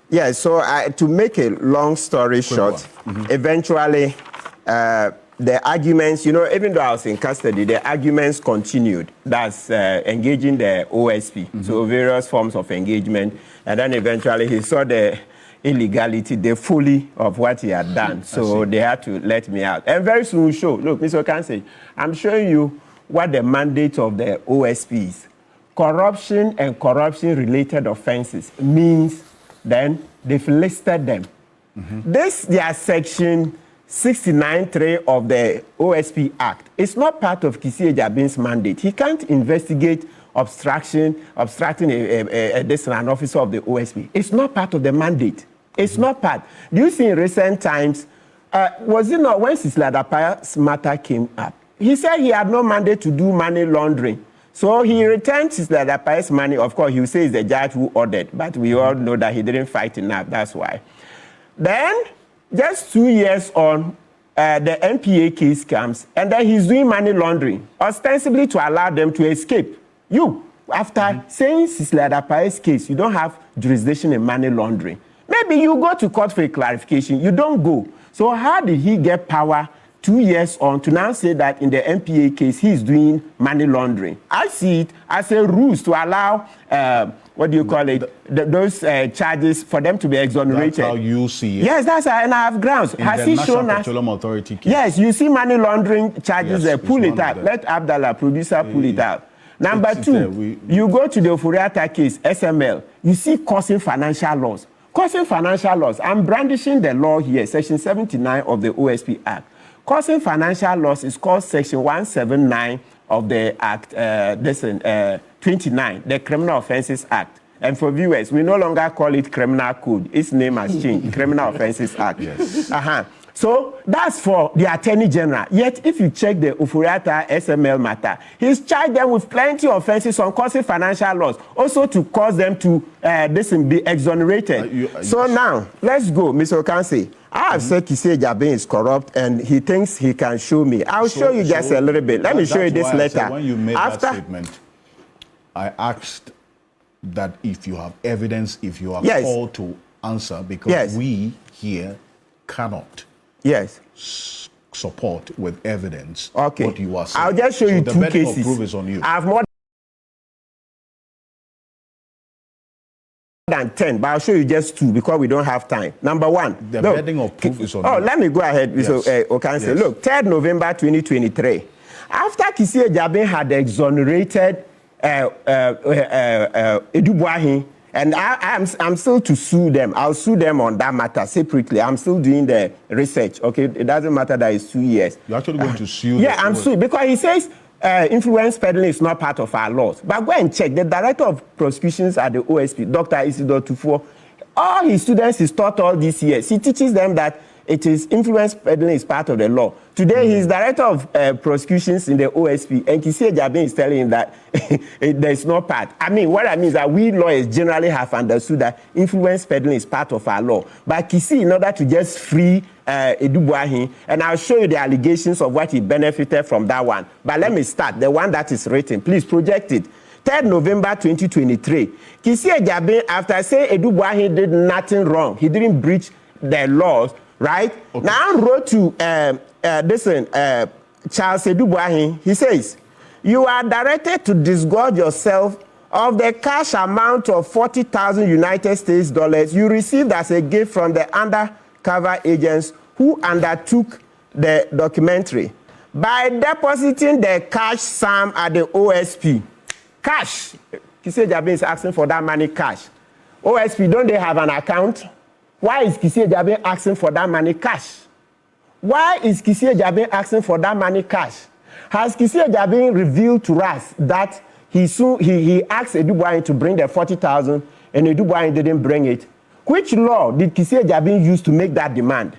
Yeah, so to make a long story short, eventually the arguments, even though I was in custody, the arguments continued. That's engaging the OSP, so various forms of engagement. And then eventually he saw the illegality, the folly of what he had done. So they had to let me out. And very soon we'll show. Look, Mr. Okanse, I'm showing you what the mandate of the OSP is. Corruption and corruption-related offenses means then they've listed them. This, their section 69(3) of the OSP Act. It's not part of Kisi Agyapong's mandate. He can't investigate obstructing an officer of the OSP. It's not part of the mandate. It's not part. Do you see in recent times, was it not when Sisla Dapaya's matter came up? He said he had no mandate to do money laundering. So he returned Sisla Dapaya's money. Of course, he will say it's the judge who ordered, but we all know that he didn't fight enough. That's why. Then, just 2 years on, the NPA case comes, and then he's doing money laundering, ostensibly to allow them to escape. After saying Sisla Dapaya's case, you don't have jurisdiction in money laundering. Maybe you go to court for a clarification. You don't go. So how did he get power 2 years on to now say that in the NPA case, he's doing money laundering? I see it as a ruse to allow, those charges for them to be exonerated. That's how you see it? Yes, that's how, and I have grounds. In has the he National shown Petroleum Authority case? Yes, you see money laundering charges there. Pull it out. Let Abdallah, producer, pull it out. Number two, you go to the Ofori Atta case, SML, you see causing financial loss. Causing financial loss. I'm brandishing the law here, Section 79 of the OSP Act. Causing financial loss is called Section 179 of the Act, 29, the Criminal Offences Act. And for viewers, we no longer call it Criminal Code. Its name has changed, Criminal Offences Act. Yes. So that's for the Attorney General. Yet, if you check the Ofori Atta SML matter, he's charged them with plenty of offenses on causing financial loss, also to cause them to be exonerated. So now, let's go, Mr. Okanse. I have said Kisi Agyapong is corrupt, and he thinks he can show me. I'll show you just a little bit. Let me show you this letter. When you made that statement, I asked that if you have evidence, if you are called to answer, because we here cannot support with evidence what you are saying. I'll just show you two cases. The proof is on you. I have more than 10, but I'll show you just two because we don't have time. Number one, the burden of proof is on you. Let me go ahead. Okanse. Look, 3rd November 2023, after Kisi Agyapong had exonerated Edubuahin, and I'm still to sue them. I'll sue them on that matter separately. I'm still doing the research. Okay, it doesn't matter that it's 2 years. You're actually going to sue? Yeah, I'm suing because he says influence peddling is not part of our laws. But go and check. The director of prosecutions at the OSP, Dr. Isidore Tufo, all his students he's taught all these years. He teaches them that it is influence peddling is part of the law. Today, he's director of prosecutions in the OSP, and Kisi Agyapong is telling him that there's no part. I mean, what I mean is that we lawyers generally have understood that influence peddling is part of our law. But Kisi, in order to just free Edubuahin, and I'll show you the allegations of what he benefited from that one. But let me start, the one that is written. Please project it. 3rd November 2023. Kisi Agyapong, after saying Edubuahin did nothing wrong, he didn't breach the laws, right? Okay. Now wrote to Charles Edubuahin. He says, you are directed to disgorge yourself of the cash amount of 40,000 United States dollars you received as a gift from the undercover agents who undertook the documentary by depositing the cash sum at the OSP. Cash. Kisi Agyapong is asking for that money cash. OSP, don't they have an account? Why is Kisi Agyapong asking for that money cash? Why is Kisi Agyapong asking for that money cash? Has Kisi Agyapong revealed to us that he asked Edubuahin to bring the 40,000 and Edubuahin didn't bring it. Which law did Kissi Agyapong use to make that demand?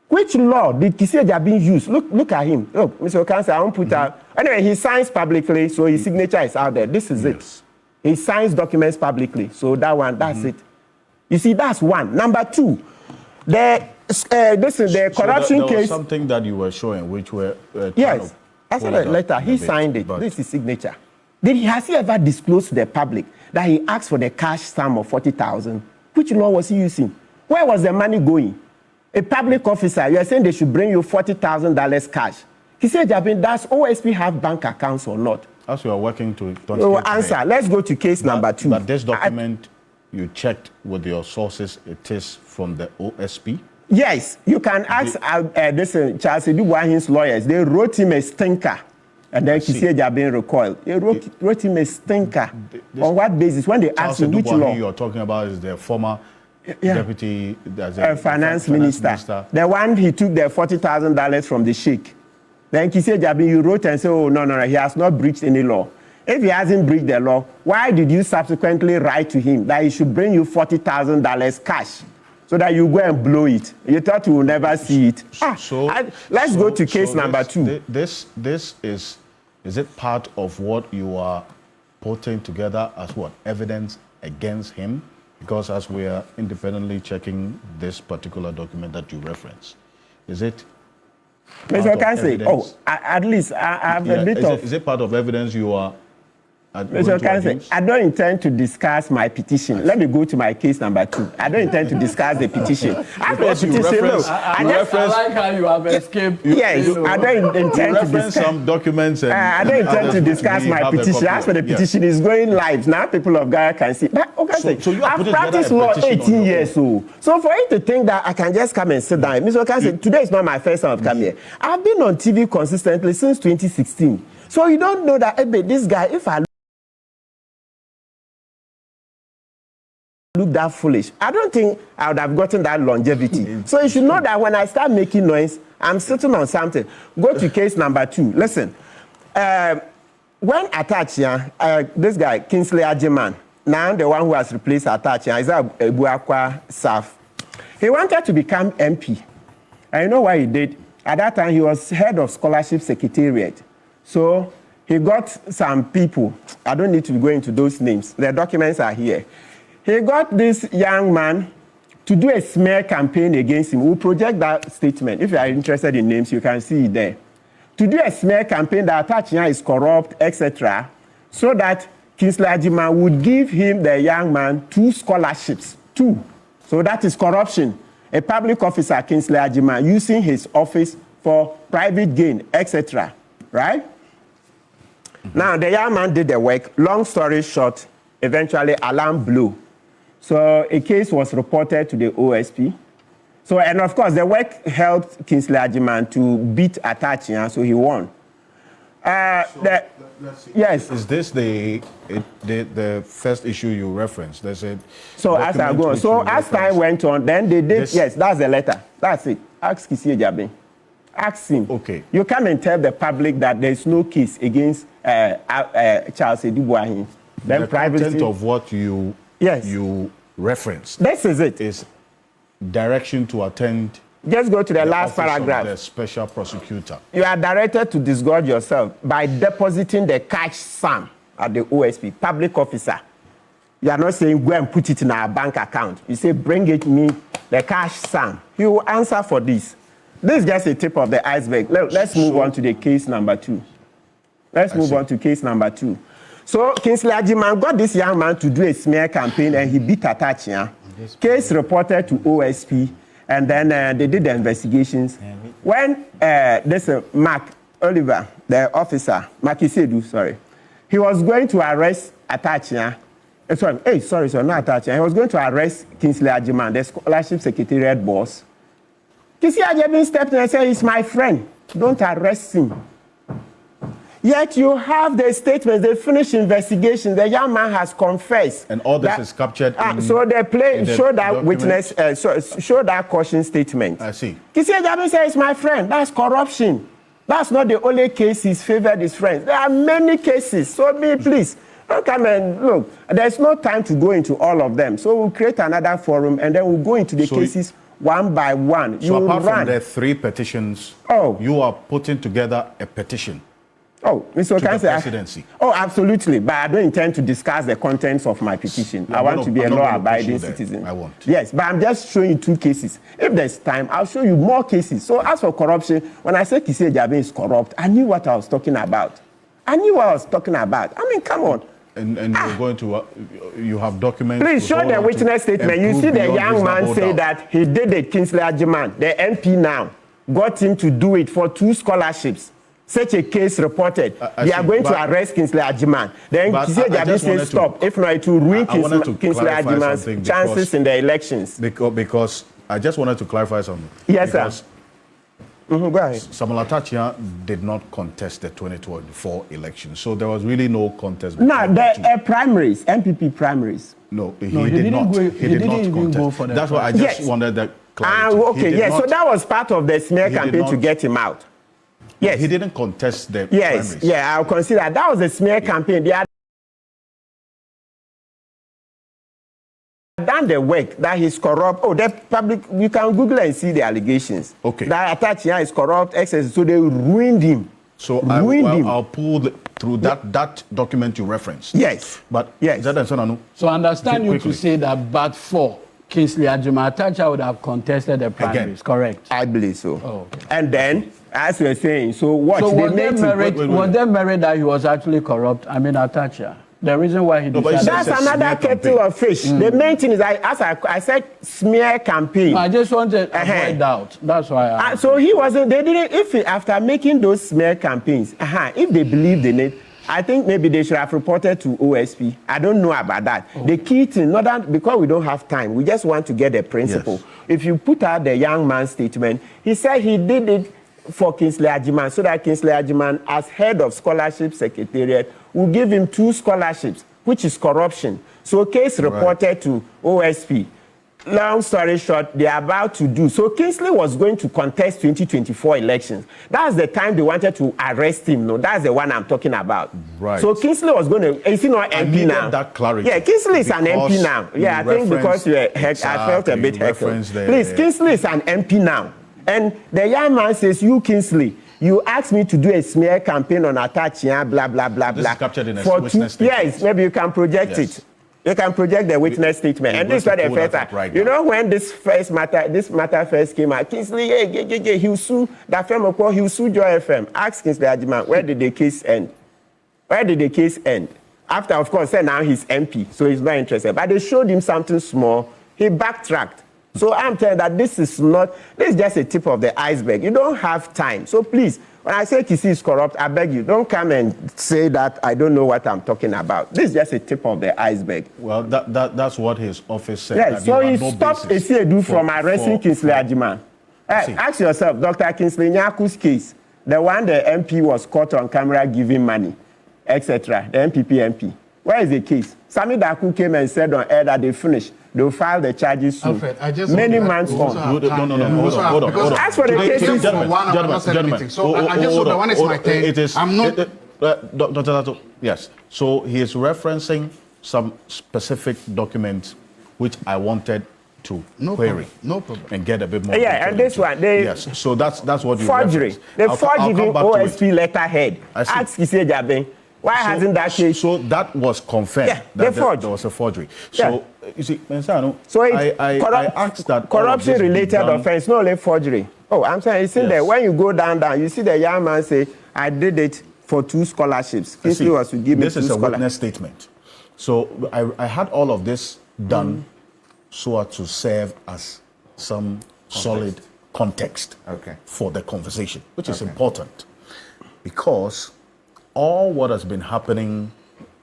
Which law did Kissi Agyapong use? Look at him. Look, Mr. Okansi, I won't put out. Anyway, he signs publicly, so his signature is out there. This is it. He signs documents publicly, so that one, that's it. You see, that's one. Number two, this is the corruption there case. Was something that you were showing, which were yes, I saw the letter. He signed it. This is his signature. Has he ever disclosed to the public that he asked for the cash sum of 40,000? Which law was he using? Where was the money going? A public officer, you are saying they should bring you $40,000 cash. He said, does OSP have bank accounts or not? As we are working to answer. Let's go to case number 2. But this document, you checked with your sources, it is from the OSP? Yes, you can ask Charles Edubuahin's lawyers. They wrote him a stinker. And then Kissi Agyapong recoiled. They wrote him a stinker. On what basis? When they asked him which law? You're talking about is the former deputy finance minister. The one he took the $40,000 from the sheikh. Then Kissi Agyapong, you wrote and said, oh, no, he has not breached any law. If he hasn't breached the law, why did you subsequently write to him that he should bring you $40,000 cash so that you go and blow it? You thought you will never see it. Let's go to case number 2. This is it part of what you are putting together as what? Evidence against him? Because as we are independently checking this particular document that you reference, is it Mr. Okansi, at least I have a bit of... Is it part of evidence you are... Mr. Okansi, I don't intend to discuss my petition. Let me go to my case number 2. I don't intend to discuss the petition. Because you reference... I like how you have escaped. Yes, I don't intend to discuss... some documents and... I don't intend to discuss my petition. As for the petition, it's going live. Now people of Ghana can see. But Okansi, so I've practiced law 18 years old. So for you to think that I can just come and sit down, Mr. Okansi, today is not my first time I've come here. I've been on TV consistently since 2016. So you don't know that, this guy, if I look that foolish, I don't think I would have gotten that longevity. So you should know that when I start making noise, I'm sitting on something. Go to case number 2. Listen, when Attachia, this guy, Kingsley Agyapong, now the one who has replaced Attachia, is Ebuakwa Saf. He wanted to become MP. And you know what he did? At that time, he was head of scholarship secretariat. So he got some people. I don't need to go into those names. The documents are here. He got this young man to do a smear campaign against him. We'll project that statement. If you are interested in names, you can see it there. To do a smear campaign that Attachia is corrupt, etc., so that Kingsley Agyapong would give him, the young man, 2 scholarships. 2. So that is corruption. A public officer, Kingsley Agyapong, using his office for private gain, etc. Right? Now, the young man did the work. Long story short, eventually alarm blew. So a case was reported to the OSP. So, and of course, the work helped Kingsley Agyapong to beat Attachia, so he won. Yes. Is this the first issue you referenced? There's a so as I go on. So as time went on, then they did. Yes, that's the letter. That's it. Ask Kissi Agyapong. Ask him. Okay. You come and tell the public that there is no case against Charles Edubuahin. Then the content of what you referenced. This is it. Is direction to attend. Just go to the last paragraph. The special prosecutor. You are directed to disgorge yourself by depositing the cash sum at the OSP, public officer. You are not saying go and put it in our bank account. You say bring it me, the cash sum. He will answer for this. This is just a tip of the iceberg. Let's move on to the case number 2. Let's move on to case number 2. So Kingsley Agyapong got this young man to do a smear campaign and he beat Attachia. Case reported to OSP. And then they did the investigations. When Mark Oliver, the officer, he was going to arrest Attachia. Sorry, not Attachia. He was going to arrest Kingsley Agyapong, the scholarship secretariat boss. Kissi Agyapong stepped in and said, he's my friend. Don't arrest him. Yet you have the statements, they finished investigation, the young man has confessed. And all this is captured in so they show that document. witness, show that caution statement. I see. Kissi Agyapong says, it's my friend, that's corruption. That's not the only case he's favored his friends. There are many cases, so please, Don't come and look. There's no time to go into all of them. So we'll create another forum and then we'll go into the cases one by one. So apart from the 3 petitions, you are putting together a petition. Oh, Mr. To the presidency. Oh, absolutely. But I don't intend to discuss the contents of my petition. I want to be a law-abiding citizen. I won't. Yes, but I'm just showing you 2 cases. If there's time, I'll show you more cases. So as for corruption, when I said Kpebu Agyapong is corrupt, I knew what I was talking about. I mean, come on. And you're going to, you have documents. Please show the witness statement. You see the young man say that he did it, Kingsley Agyapong, the MP now, got him to do it for 2 scholarships. Such a case reported. They are going to arrest Kingsley Agyapong. Then Kpebu Agyapong says stop. If not, it will ruin Kingsley Agyapong's chances in the elections. Because I just wanted to clarify something. Yes, sir. Go ahead. Samuel Atta did not contest the 2024 election, so there was really no contest. No, the primaries, MPP primaries. No, he did not. He did not contest. That's why I just wanted that clarity. Okay, yes. So that was part of the smear campaign to get him out. Yes. He didn't contest the primaries. Yeah, I'll consider that was a smear campaign. They had done the work that he's corrupt. Oh, the public, you can Google and see the allegations. Okay. That Atta is corrupt, excess, so they ruined him. So I'll pull through that document you referenced. Yes. But yes. So I understand you to say that but for Kingsley Agyapong, Atta would have contested the primaries, correct? I believe so. Oh, okay. And then, as we are saying, so what? So was there merit that he was actually corrupt? I mean, Atta. The reason why he decided... That's another kettle of fish. The main thing is, as I said, smear campaign. No, I just wanted to avoid doubt. That's why so he wasn't... They didn't... After making those smear campaigns, if they believed in it, I think maybe they should have reported to OSP. I don't know about that. The key thing, not that because we don't have time, we just want to get the principle. Yes. If you put out the young man's statement, he said he did it for Kingsley Agyapong, so that Kingsley Agyapong, as head of scholarship secretariat, will give him 2 scholarships, which is corruption. So case reported to OSP. Long story short, they are about to do. So Kingsley was going to contest 2024 elections. That's the time they wanted to arrest him. No, that's the one I'm talking about. Right. So Kingsley was going to, is he not MP now? That clarity. Yeah, Kingsley is an MP now. Yeah, I think because you I felt a bit heckled. Please, Kingsley is an MP now. And the young man says, you Kingsley, you asked me to do a smear campaign on Atta, blah, blah, blah, this blah. Is captured in a witness statement. Yes, maybe you can project it. You can project the witness statement. And this is what the first right you know, when this matter first came out, Kingsley, he will sue that firm, he will sue Joy FM. Ask Kingsley Agyapong, where did the case end? Where did the case end? After, of course, now he's MP, so he's not interested. But they showed him something small. He backtracked. So I'm telling you that this is just a tip of the iceberg. You don't have time. So please, when I say Kisi is corrupt, I beg you, don't come and say that I don't know what I'm talking about. This is just a tip of the iceberg. Well, that's what his office said. Yes, so he stopped Esiedu from arresting Kingsley Agyapong. Ask yourself, Dr. Kingsley Nyaku's case, the one the MP was caught on camera giving money, etc., the MPP MP. Where is the case? Sammy Daku came and said on air that they finished. They'll file the charges soon. Many months on. No, hold on. As for the cases, gentlemen. So I just hope that one is my turn. It is. I'm not. Dr. Ato, yes. So he is referencing some specific documents which I wanted to query. No problem. And get a bit more. Yeah, and this one. Yes. So that's what you forgery. The forging OSP letterhead. Ask Kisi Agyapong. Why hasn't that case? So that was confirmed. Yeah, that there was a forgery. So you see, Mensano, so I asked that corruption-related offense, not only forgery. Oh, I'm saying, you see that when you go down, you see the young man say, I did it for 2 scholarships. Kingsley was to give me 2 scholarships. This is a witness statement. So I had all of this done so as to serve as some solid context for the conversation, which is important. Because all what has been happening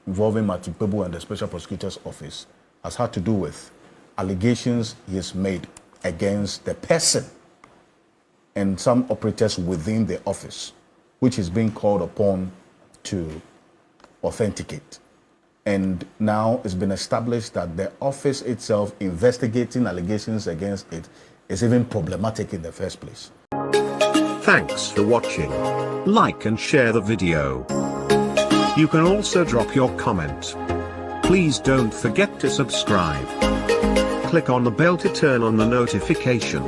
involving Martin Kpebu and the Special Prosecutor's Office has had to do with allegations he has made against the person and some operators within the office, which is being called upon to authenticate. And now it's been established that the office itself investigating allegations against it is even problematic in the first place. Thanks for watching. Like and share the video. You can also drop your comment. Please don't forget to subscribe. Click on the bell to turn on the notification.